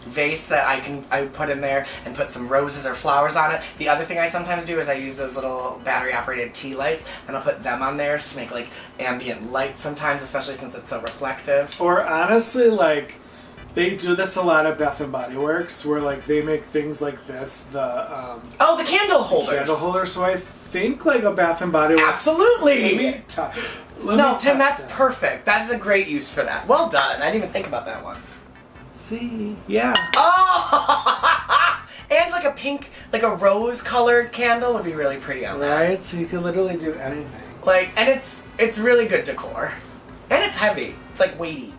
vase that I put in there and put some roses or flowers on it. The other thing I sometimes do is I use those little battery operated tea lights, and I'll put them on there to make like ambient light sometimes, especially since it's so reflective. Or honestly, like They do this a lot at Bath and Body Works, where like they make things like this. The the candle holders. Candle holder. So I think like a Bath and Body Works. Absolutely. No, Tim, that's perfect. That's a great use for that. Well done. I didn't even think about that one. Let's see. Yeah. Oh! And like a pink, like a rose-colored candle would be really pretty on that. Right. So you can literally do anything. Like, and it's really good decor, and it's heavy. It's like weighty.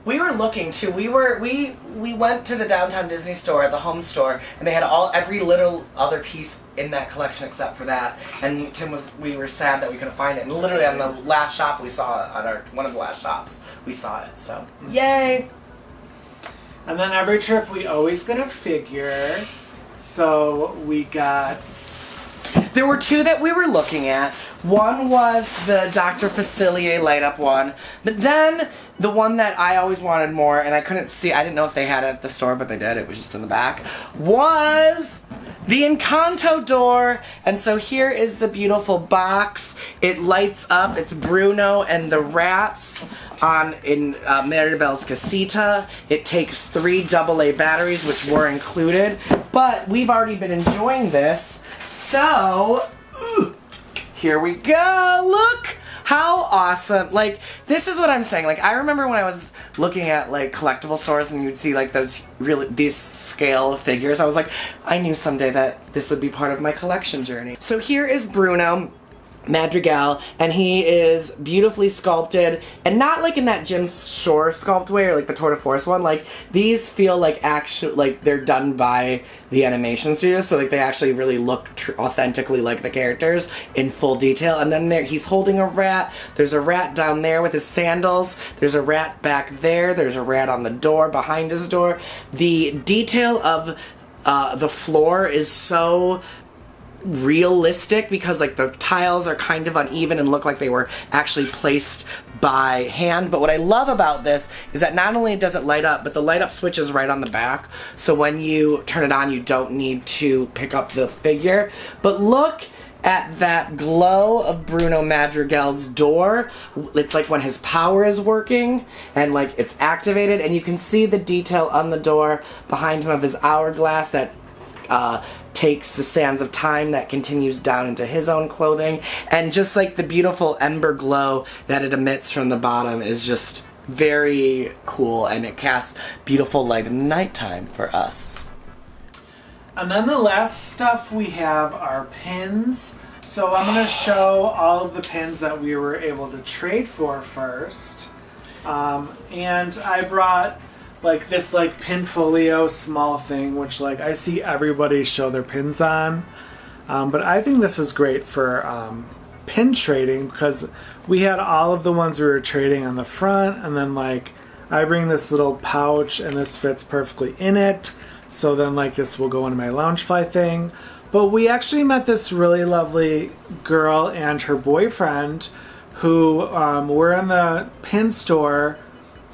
We were looking too. We went to the downtown Disney store at the home store, and they had every little other piece in that collection except for that. And we were sad that we couldn't find it. And literally on the last shop we saw it, on one of the last shops we saw it. So yay! And then every trip we always get a figure. So we got. There were two that we were looking at. One was the Dr. Facilier light up one, but then the one that I always wanted more, and I couldn't see, I didn't know if they had it at the store, but they did, it was just in the back, was the Encanto door. And so here is the beautiful box. It lights up, it's Bruno and the rats in Maribel's Casita. It takes 3 AA batteries, which were included, but we've already been enjoying this, so here we go. Look how awesome. Like, this is what I'm saying. Like, I remember when I was looking at like collectible stores and you'd see like these scale of figures. I was like, I knew someday that this would be part of my collection journey. So here is Bruno Madrigal, and he is beautifully sculpted, and not like in that Jim Shore sculpt way or like the Tour de Force one. Like, these feel like like they're done by the animation studio, so like they actually really look authentically like the characters in full detail. And then he's holding a rat. There's a rat down there with his sandals. There's a rat back there. There's a rat on the door behind his door. The detail of the floor is so realistic because like the tiles are kind of uneven and look like they were actually placed by hand. But what I love about this is that not only does it light up, but the light up switch is right on the back, so when you turn it on you don't need to pick up the figure. But look at that glow of Bruno Madrigal's door. It's like when his power is working and like it's activated, and you can see the detail on the door behind him of his hourglass that takes the sands of time that continues down into his own clothing, and just like the beautiful ember glow that it emits from the bottom is just very cool, and it casts beautiful light in the nighttime for us. And then the last stuff we have are pins. So I'm going to show all of the pins that we were able to trade for first. And I brought like this like pinfolio small thing, which like I see everybody show their pins on. But I think this is great for pin trading, because we had all of the ones we were trading on the front, and then like I bring this little pouch and this fits perfectly in it. So then like this will go into my Loungefly thing. But we actually met this really lovely girl and her boyfriend who were in the pin store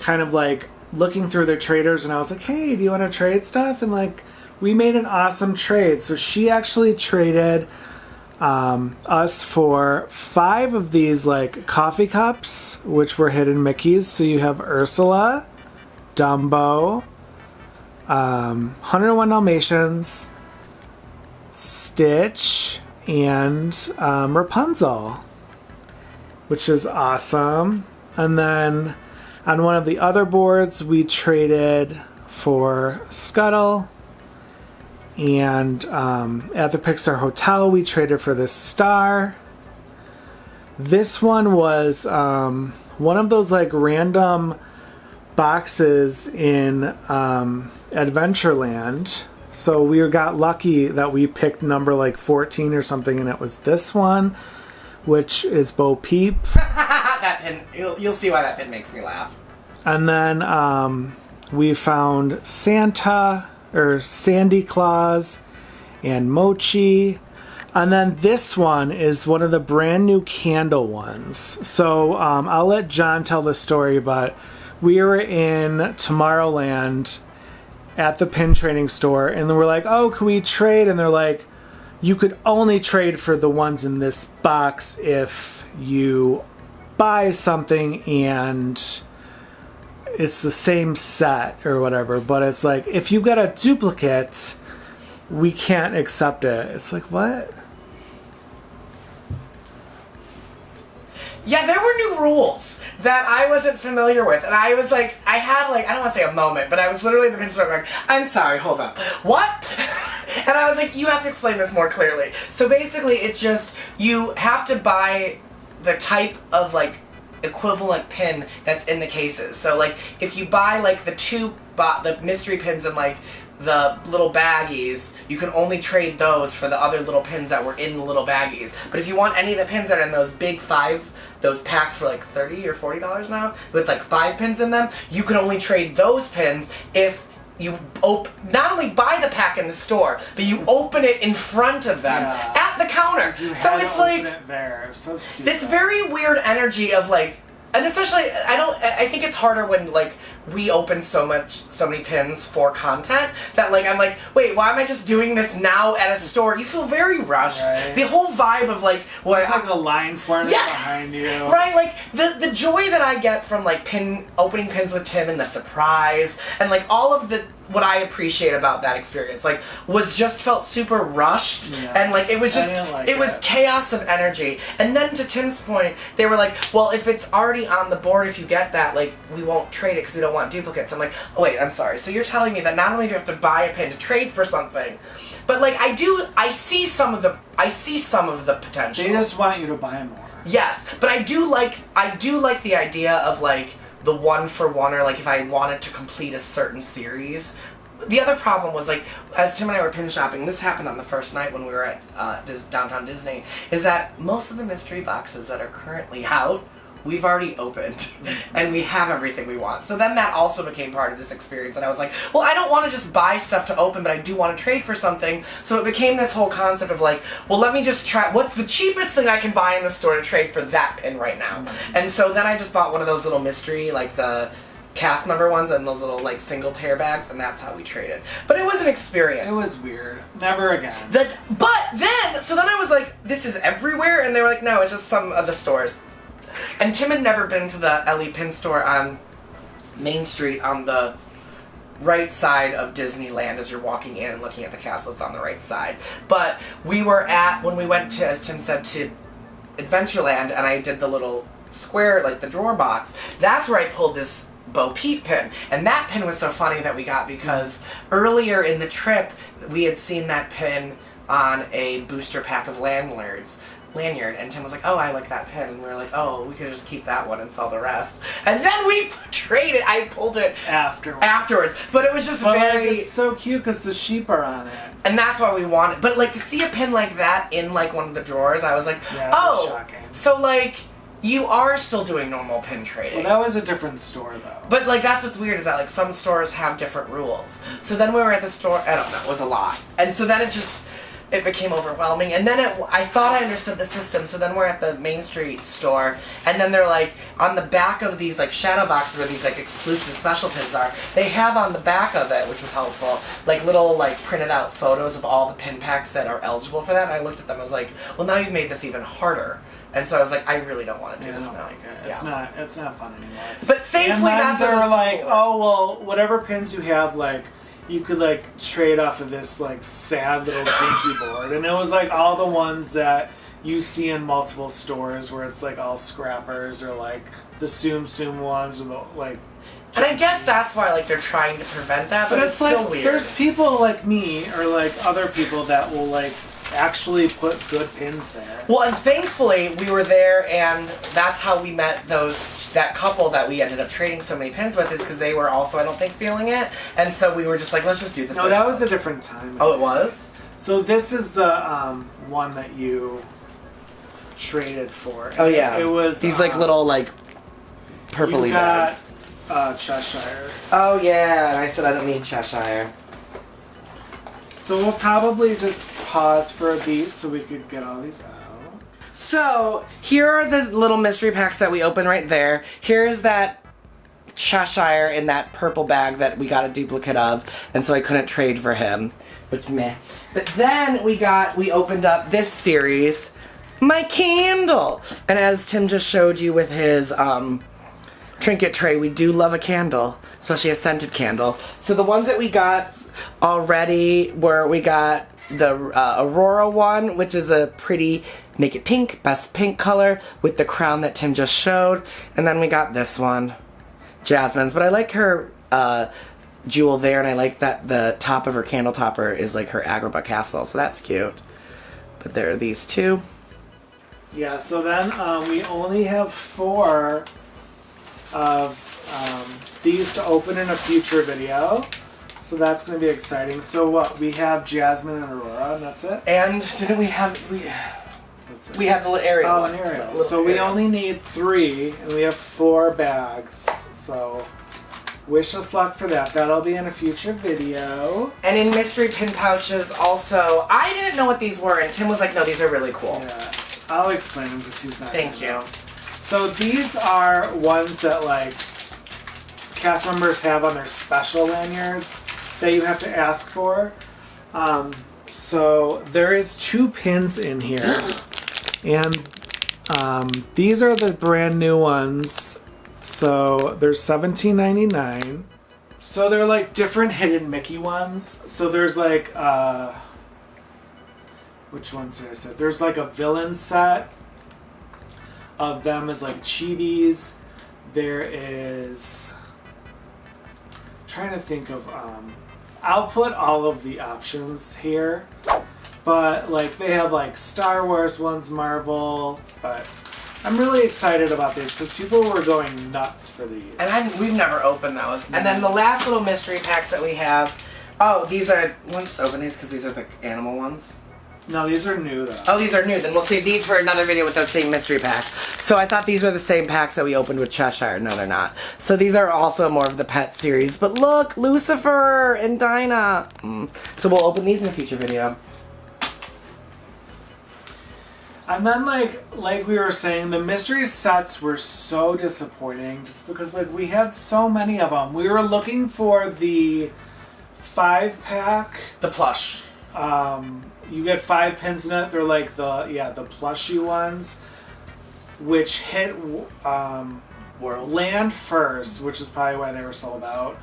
kind of like looking through their traders, and I was like, hey, do you want to trade stuff? And like we made an awesome trade. So she actually traded us for 5 of these like coffee cups, which were hidden Mickeys. So you have Ursula, Dumbo, 101 Dalmatians, Stitch, and Rapunzel, which is awesome. And then on one of the other boards, we traded for Scuttle. And at the Pixar Hotel, we traded for this star. This one was one of those like random boxes in Adventureland. So we got lucky that we picked number like 14 or something, and it was this one, which is Bo Peep. That pin, you'll see why that pin makes me laugh. And then we found Santa, or Sandy Claus, and Mochi. And then this one is one of the brand new candle ones. So I'll let John tell the story, but we were in Tomorrowland at the pin trading store, and then we're like, oh, can we trade? And they're like, you could only trade for the ones in this box if you buy something and it's the same set or whatever, but it's like, if you got a duplicate, we can't accept it. It's like, what? Yeah, there were new rules that I wasn't familiar with, and I was like, I had like, I don't want to say a moment, but I was literally in the pin store going, I'm sorry, hold up. What? And I was like, you have to explain this more clearly. So basically, it's just, you have to buy the type of like equivalent pin that's in the cases. So like, if you buy like the mystery pins and like the little baggies, you can only trade those for the other little pins that were in the little baggies. But if you want any of the pins that are in those big those packs for like $30 or $40 now, with like 5 pins in them, you can only trade those pins if you not only buy the pack in the store, but you open it in front of them at the counter. So it's like so stupid. This very weird energy of like, and especially I think it's harder when like we open so many pins for content that like I'm like, wait, why am I just doing this now at a store? You feel very rushed. Right. The whole vibe of like, well, it's like the line forming behind you. Right, like the joy that I get from like opening pins with Tim and the surprise and like all of what I appreciate about that experience, like, was just felt super rushed, and like it was just it was chaos of energy. And then to Tim's point, they were like, well, if it's already on the board, if you get that, like, we won't trade it because we don't want duplicates. I'm like, oh wait, I'm sorry. So you're telling me that not only do you have to buy a pin to trade for something, but like I see some of the potential. They just want you to buy more. Yes, but I do like the idea of like the 1-for-1, or like if I wanted to complete a certain series. The other problem was like, as Tim and I were pin shopping, this happened on the first night when we were at Downtown Disney, is that most of the mystery boxes that are currently out, we've already opened, and we have everything we want. So then that also became part of this experience, and I was like, well, I don't want to just buy stuff to open, but I do want to trade for something. So it became this whole concept of like, well, let me just try, what's the cheapest thing I can buy in the store to trade for that pin right now? And so then I just bought one of those little mystery, like the cast member ones, and those little like single tear bags, and that's how we traded. But it was an experience. It was weird. Never again. But then I was like, this is everywhere? And they were like, no, it's just some of the stores. And Tim had never been to the Ellie Pin store on Main Street on the right side of Disneyland as you're walking in and looking at the castle. It's on the right side. But we were when we went to, as Tim said, to Adventureland, and I did the little square, like the drawer box. That's where I pulled this Bo Peep pin. And that pin was so funny that we got because earlier in the trip, we had seen that pin on a booster pack of lanyard, and Tim was like, oh, I like that pin, and we were like, oh, we could just keep that one and sell the rest. And then we traded. I pulled it afterwards, but it was just very, like, it's so cute because the sheep are on it, and that's why we wanted. But like to see a pin like that in like one of the drawers, I was like, oh, shocking. So like you are still doing normal pin trading. Well, that was a different store though. But like that's what's weird is that like some stores have different rules. So then we were at the store, I don't know, it was a lot, and so then it became overwhelming, and then I thought I understood the system, so then we're at the Main Street store, and then they're like, on the back of these like shadow boxes where these like exclusive special pins are, they have on the back of it, which was helpful, like little like printed out photos of all the pin packs that are eligible for that, and I looked at them, I was like, well, now you've made this even harder. And so I was like, I really don't want to do this now. Like it. It's not fun anymore. But thankfully, and then that's they what were like, oh well, whatever pins you have, like, you could like trade off of this like sad little dinky board, and it was like all the ones that you see in multiple stores where it's like all scrappers or like the Tsum Tsum ones or the like. And I guess that's why like they're trying to prevent that, but it's like, still weird. There's people like me or like other people that will like actually put good pins there. Well, and thankfully we were there, and that's how we met that couple that we ended up trading so many pins with, is because they were also, I don't think, feeling it, and so we were just like, let's just do this. No, that was a different time. Oh, it was? So this is the one that you traded for. Oh yeah, it was these like little like purpley bags. Cheshire. Oh yeah, and I said I don't need Cheshire. So we'll probably just pause for a beat so we could get all these out. So here are the little mystery packs that we open right there. Here's that Cheshire in that purple bag that we got a duplicate of, and so I couldn't trade for him, which meh. But then we opened up this series, my candle, and as Tim just showed you with his trinket tray. We do love a candle, especially a scented candle. So the ones that we got already were, we got the Aurora one, which is a pretty naked pink, best pink color with the crown that Tim just showed. And then we got this one, Jasmine's. But I like her jewel there, and I like that the top of her candle topper is like her Agrabah castle, so that's cute. But there are these two. Yeah, so then we only have 4 of these to open in a future video. So that's going to be exciting. So what? We have Jasmine and Aurora, and that's it? And didn't we have... We have the little Ariel. Oh, an Ariel. So we only need 3, and we have 4 bags. So wish us luck for that. That'll be in a future video. And in mystery pin pouches also, I didn't know what these were, and Tim was like, no, these are really cool. Yeah, I'll explain them because he's not. Thank you. So these are ones that like cast members have on their special lanyards that you have to ask for. So there is 2 pins in here, and these are the brand new ones. So they're $17.99. So they're like different hidden Mickey ones. So there's like which ones did I say? There's like a villain set of them as like chibis. There is, I'm trying to think of I'll put all of the options here, but like they have like Star Wars ones, Marvel, but I'm really excited about these because people were going nuts for these. And we've never opened those. And then the last little mystery packs that we have, oh, these are, we'll just open these because these are the animal ones. No, these are new though. Oh, these are new. Then we'll save these for another video with those same mystery packs. So I thought these were the same packs that we opened with Cheshire. No, they're not. So these are also more of the pet series. But look, Lucifer and Dinah. So we'll open these in a future video. And then like we were saying, the mystery sets were so disappointing just because like we had so many of them. We were looking for the 5-pack. The plush. You get 5 pins in it. They're like the plushy ones, which hit World. Land first, which is probably why they were sold out.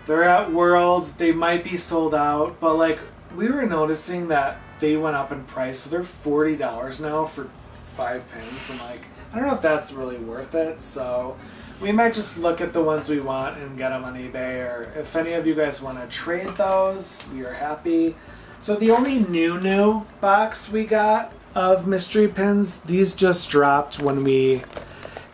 They're at World. They might be sold out, but like we were noticing that they went up in price, so they're $40 now for 5 pins. And like, I don't know if that's really worth it. So we might just look at the ones we want and get them on eBay. Or if any of you guys want to trade those, we are happy. So the only new box we got of mystery pins, these just dropped when we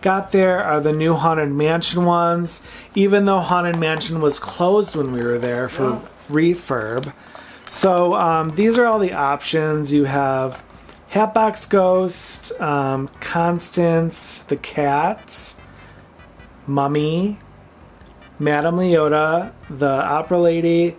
got there, are the new Haunted Mansion ones. Even though Haunted Mansion was closed when we were there for refurb. So these are all the options. You have Hatbox Ghost, Constance, the Cat, Mummy, Madame Leota, the Opera Lady,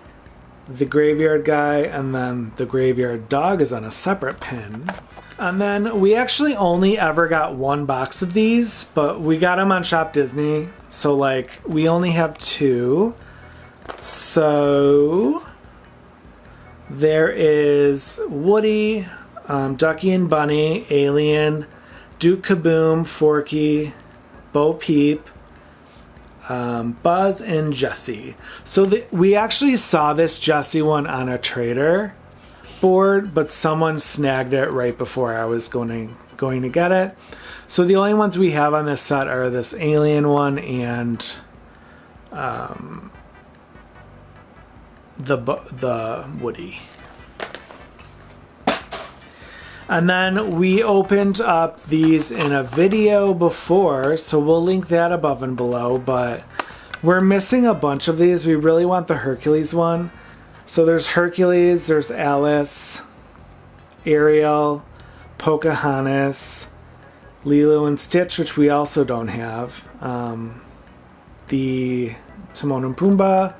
the Graveyard Guy, and then the Graveyard Dog is on a separate pin. And then we actually only ever got 1 box of these, but we got them on Shop Disney, so like we only have 2. So there is Woody, Ducky and Bunny, Alien, Duke Kaboom, Forky, Bo Peep, Buzz, and Jessie. So we actually saw this Jessie one on a trader board, but someone snagged it right before I was going to get it. So the only ones we have on this set are this Alien one and the Woody. And then we opened up these in a video before, so we'll link that above and below, but we're missing a bunch of these. We really want the Hercules one. So there's Hercules, there's Alice, Ariel, Pocahontas, Lilo and Stitch, which we also don't have, the Timon and Pumbaa,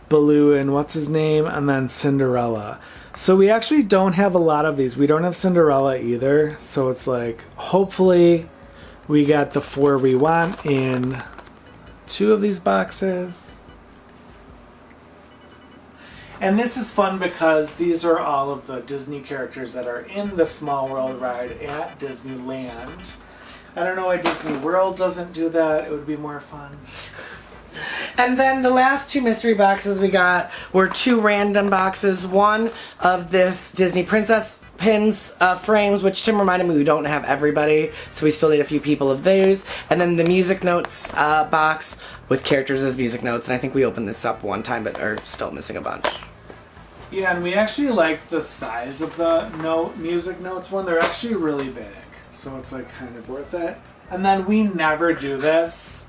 Baloo and what's his name, and then Cinderella. So we actually don't have a lot of these. We don't have Cinderella either. So it's like, hopefully we got the 4 we want in 2 of these boxes. And this is fun because these are all of the Disney characters that are in the Small World ride at Disneyland. I don't know why Disneyworld doesn't do that. It would be more fun. And then the last two mystery boxes we got were two random boxes. One of this Disney Princess pins frames, which Tim reminded me we don't have everybody, so we still need a few people of those. And then the music notes box with characters as music notes. And I think we opened this up one time, but are still missing a bunch. Yeah, and we actually like the size of the music notes one. They're actually really big, so it's like kind of worth it. And then we never do this,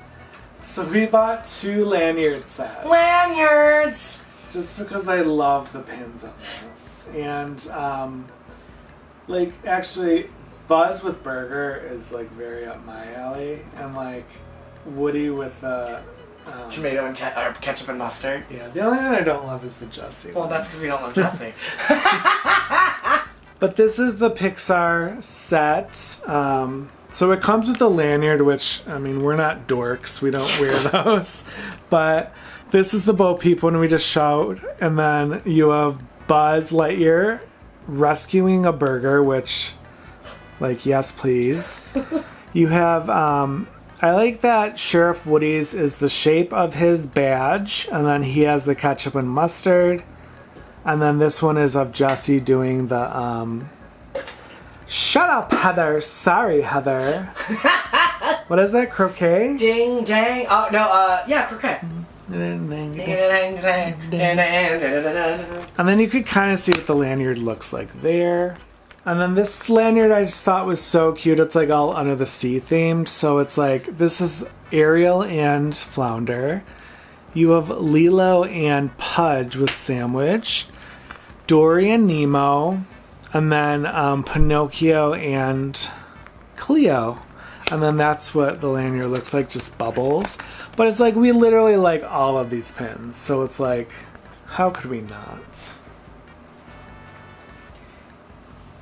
so we bought 2 lanyard sets. Lanyards! Just because I love the pins on this. And like actually Buzz with burger is like very up my alley, and like Woody with Tomato and ketchup and mustard. yeah, the only one I don't love is the Jessie Well, one. that's because we don't love Jessie. But this is the Pixar set. So it comes with the lanyard, which, I mean, we're not dorks. We don't wear those. But this is the Bo Peep one we just showed. And then you have Buzz Lightyear rescuing a burger, which, like, yes, please. You have, I like that Sheriff Woody's is the shape of his badge. And then he has the ketchup and mustard. And then this one is of Jessie doing the, shut up, Heather. Sorry, Heather. What is that? Croquet? Ding dang. Oh, no, yeah, croquet. And then you could kind of see what the lanyard looks like there. And then this lanyard I just thought was so cute. It's like all under the sea themed. So it's like, this is Ariel and Flounder. You have Lilo and Pudge with Sandwich. Dory and Nemo. And then Pinocchio and Cleo. And then that's what the lanyard looks like, just bubbles. But it's like, we literally like all of these pins. So it's like, how could we not?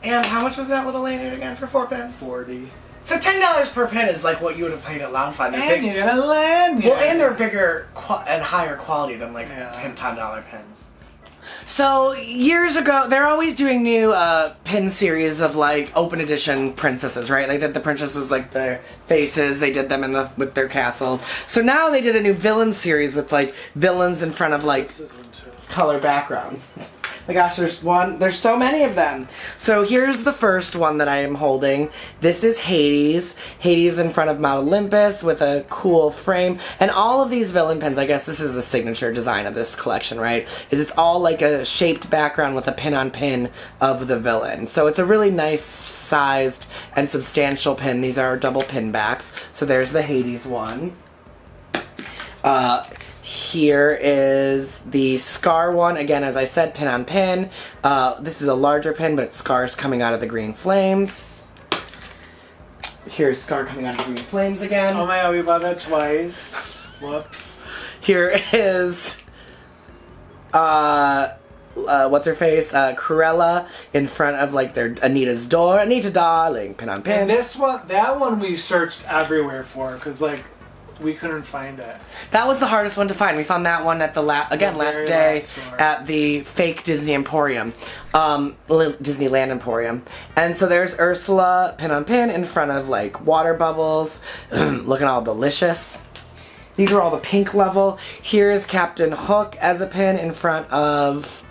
And how much was that little lanyard again for 4 pins? 40. So $10 per pin is like what you would have paid at Lounge Find. And you get a lanyard. Well, and they're bigger and higher quality than like $10 pins. So years ago, they're always doing new pin series of like open edition princesses, right? Like that the princess was like their faces. They did them with their castles. So now they did a new villain series with like villains in front of like color backgrounds. My gosh, there's so many of them. So here's the first one that I am holding. This is Hades. Hades in front of Mount Olympus with a cool frame. And all of these villain pins, I guess this is the signature design of this collection, right? Is it's all like a shaped background with a pin on pin of the villain. So it's a really nice sized and substantial pin. These are double pin backs. So there's the Hades one. Here is the Scar one. Again, as I said, pin on pin. This is a larger pin, but Scar's coming out of the green flames. Here's Scar coming out of the green flames again. Oh my god, we bought that twice. Whoops. Here is, what's her face? Cruella in front of like their Anita's door. Anita darling, pin on pin. And this one, that one we searched everywhere for, because like, we couldn't find it. That was the hardest one to find. We found that one at the last day at the fake Disney Emporium, Disneyland Emporium. And so there's Ursula, pin on pin, in front of like water bubbles, looking all delicious. These are all the pink level. Here's Captain Hook as a pin in front of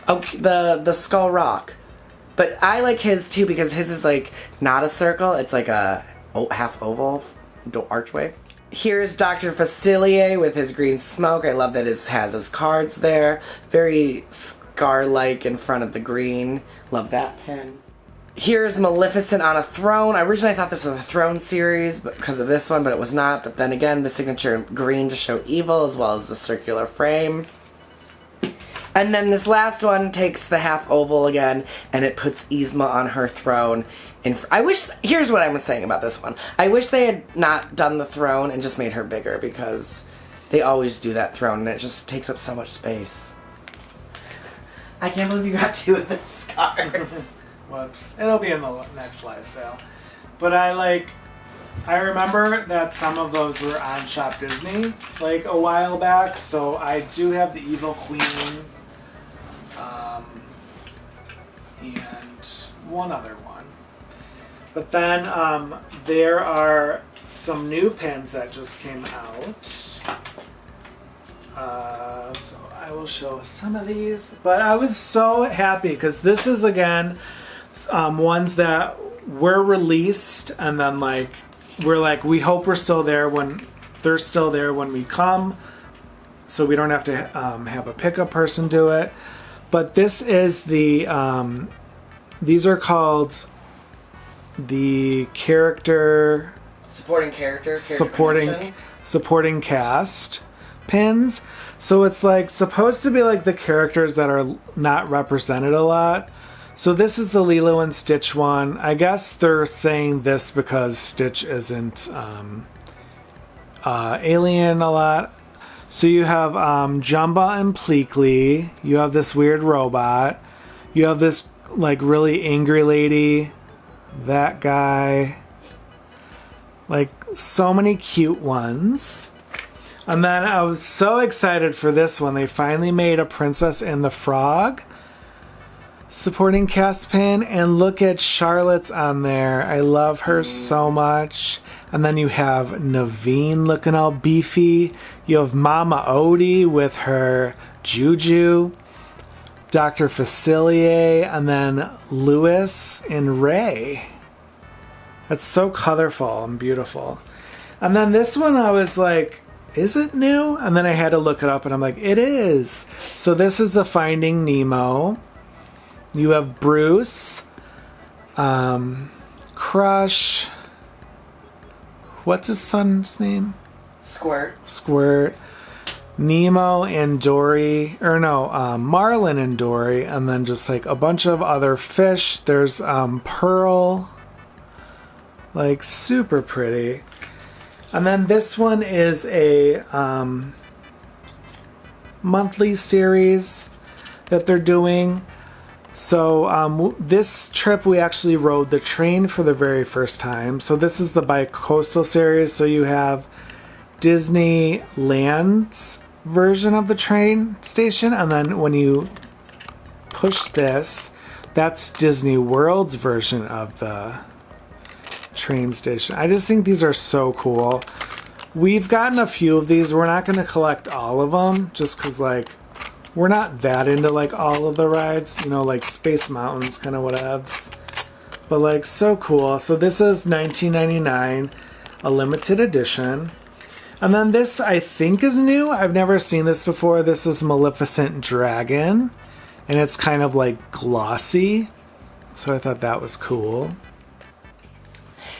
the Skull Rock. But I like his too because his is like not a circle. It's like a half oval archway. Here's Dr. Facilier with his green smoke. I love that it has his cards there. Very Scar-like in front of the green. Love that pin. Here's Maleficent on a throne. I originally thought this was a throne series because of this one, but it was not. But then again, the signature green to show evil as well as the circular frame. And then this last one takes the half oval again, and it puts Yzma on her throne. Here's what I was saying about this one. I wish they had not done the throne and just made her bigger, because they always do that throne, and it just takes up so much space. I can't believe you got 2 of the scarves. Whoops. It'll be in the next live sale. But I remember that some of those were on Shop Disney, like, a while back, so I do have the Evil Queen, and one other one. But then there are some new pins that just came out. So I will show some of these. But I was so happy because this is, again, ones that were released and then we hope we're still there when they're still there when we come. So we don't have to have a pickup person do it. But this is the, these are called the character... Supporting cast pins. So it's like supposed to be like the characters that are not represented a lot. So this is the Lilo and Stitch one. I guess they're saying this because Stitch isn't alien a lot. So you have Jumba and Pleakley. You have this weird robot. You have this like really angry lady. That guy. Like so many cute ones. And then I was so excited for this one. They finally made a Princess and the Frog supporting cast pin. And look at Charlotte's on there. I love her so much. And then you have Naveen looking all beefy. You have Mama Odie with her Juju. Dr. Facilier. And then Louis and Ray. That's so colorful and beautiful. And then this one I was like, is it new? And then I had to look it up and I'm like, it is. So this is the Finding Nemo. You have Bruce, Crush, what's his son's name? Squirt. Nemo and Dory, Marlin and Dory, and then just like a bunch of other fish. There's Pearl, like super pretty. And then this one is a monthly series that they're doing. So this trip we actually rode the train for the very first time. So this is the Bicoastal series. So you have Disneyland's version of the train station. And then when you push this, that's Disney World's version of the train station. I just think these are so cool. We've gotten a few of these. We're not going to collect all of them just because like we're not that into like all of the rides, like Space Mountain's kind of whatevs. But like so cool. So this is $19.99, a limited edition. And then this I think is new. I've never seen this before. This is Maleficent Dragon and it's kind of like glossy. So I thought that was cool.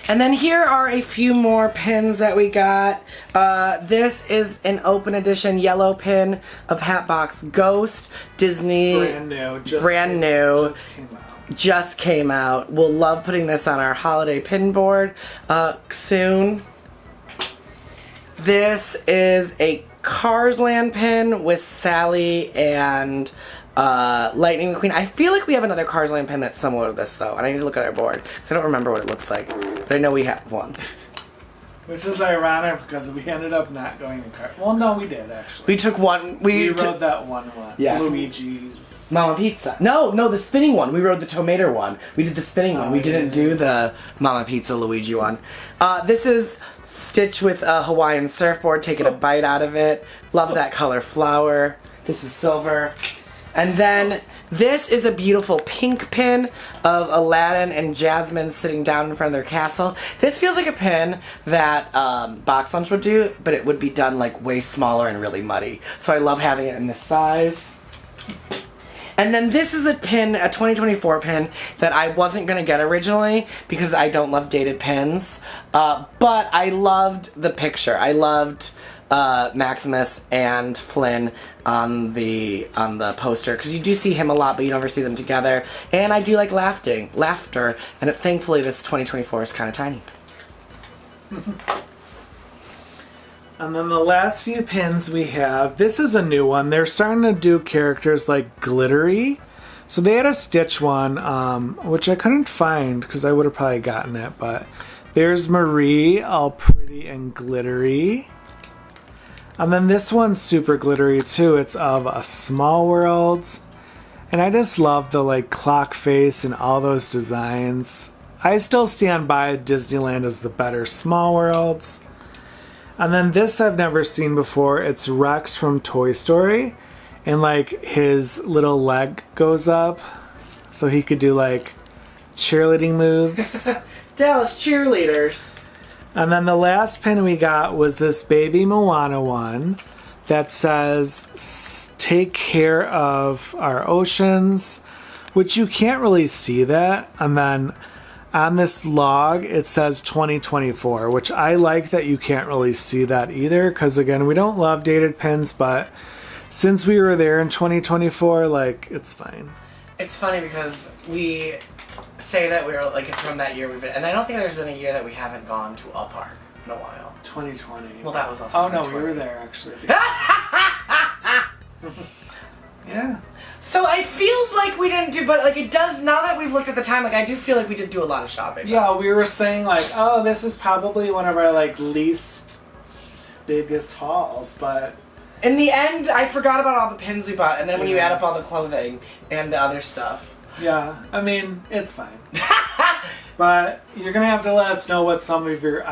And then here are a few more pins that we got. This is an open edition yellow pin of Hatbox Ghost. Disney. Brand new. Just came out. We'll love putting this on our holiday pin board soon. This is a Cars Land pin with Sally and Lightning McQueen. I feel like we have another Cars Land pin that's similar to this though, and I need to look at our board because I don't remember what it looks like, but I know we have one. Which is ironic because we ended up not going to Cars. Well, no, we did actually. We took one. We rode that one. Yes. Luigi's Mama Pizza. No, the spinning one. We rode the Tomato one. We did the spinning one. We didn't do the Mama Pizza Luigi one. This is Stitch with a Hawaiian surfboard, taking a bite out of it. Love that color flower. This is silver. And then this is a beautiful pink pin of Aladdin and Jasmine sitting down in front of their castle. This feels like a pin that Box Lunch would do, but it would be done like way smaller and really muddy. So I love having it in this size. And then this is a pin, a 2024 pin, that I wasn't going to get originally because I don't love dated pins. But I loved the picture. I loved Maximus and Flynn on the poster because you do see him a lot, but you never see them together. And I do like laughter, and thankfully this 2024 is kind of tiny. And then the last few pins we have, this is a new one. They're starting to do characters like glittery. So they had a Stitch one, which I couldn't find because I would have probably gotten it, but there's Marie, all pretty and glittery. And then this one's super glittery too. It's of A Small World. And I just love the like clock face and all those designs. I still stand by Disneyland as the better Small Worlds. And then this I've never seen before. It's Rex from Toy Story. And like his little leg goes up so he could do like cheerleading moves. Dallas cheerleaders. And then the last pin we got was this Baby Moana one that says, take care of our oceans, which you can't really see that. And then on this log, it says 2024, which I like that you can't really see that either. Because again, we don't love dated pins, but since we were there in 2024, like, it's fine. It's funny because we say that we're like it's from that year we've been, and I don't think there's been a year that we haven't gone to a park in a while. 2020. Well, that was also. Oh no, we were there actually. Yeah. So it feels like we didn't do, but like it does now that we've looked at the time. Like I do feel like we did do a lot of shopping. Yeah, we were saying like, oh, this is probably one of our like least biggest hauls, but in the end, I forgot about all the pins we bought, and then when you add up all the clothing and the other stuff. Yeah, I mean, it's fine. But you're going to have to let us know what some of your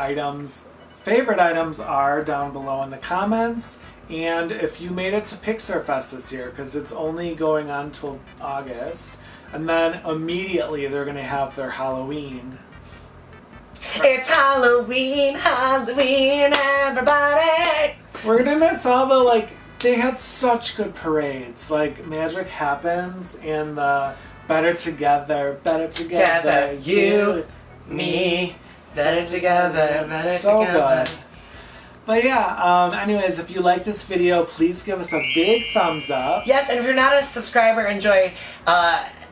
favorite items are down below in the comments. And if you made it to Pixar Fest this year, because it's only going on till August. And then immediately they're going to have their Halloween. It's Halloween, Halloween, everybody! We're going to miss all the, like, they had such good parades. Like, Magic Happens and the Better Together, you, me, better together, better so together. good. But yeah, anyways, if you like this video, please give us a big thumbs up. Yes, and if you're not a subscriber, enjoy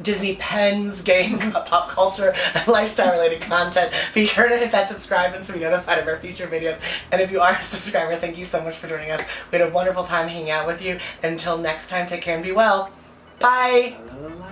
Disney pens, game, pop culture, and lifestyle-related content, be sure to hit that subscribe button so be notified of our future videos. And if you are a subscriber, thank you so much for joining us. We had a wonderful time hanging out with you. And until next time, take care and be well. Bye! La, la, la.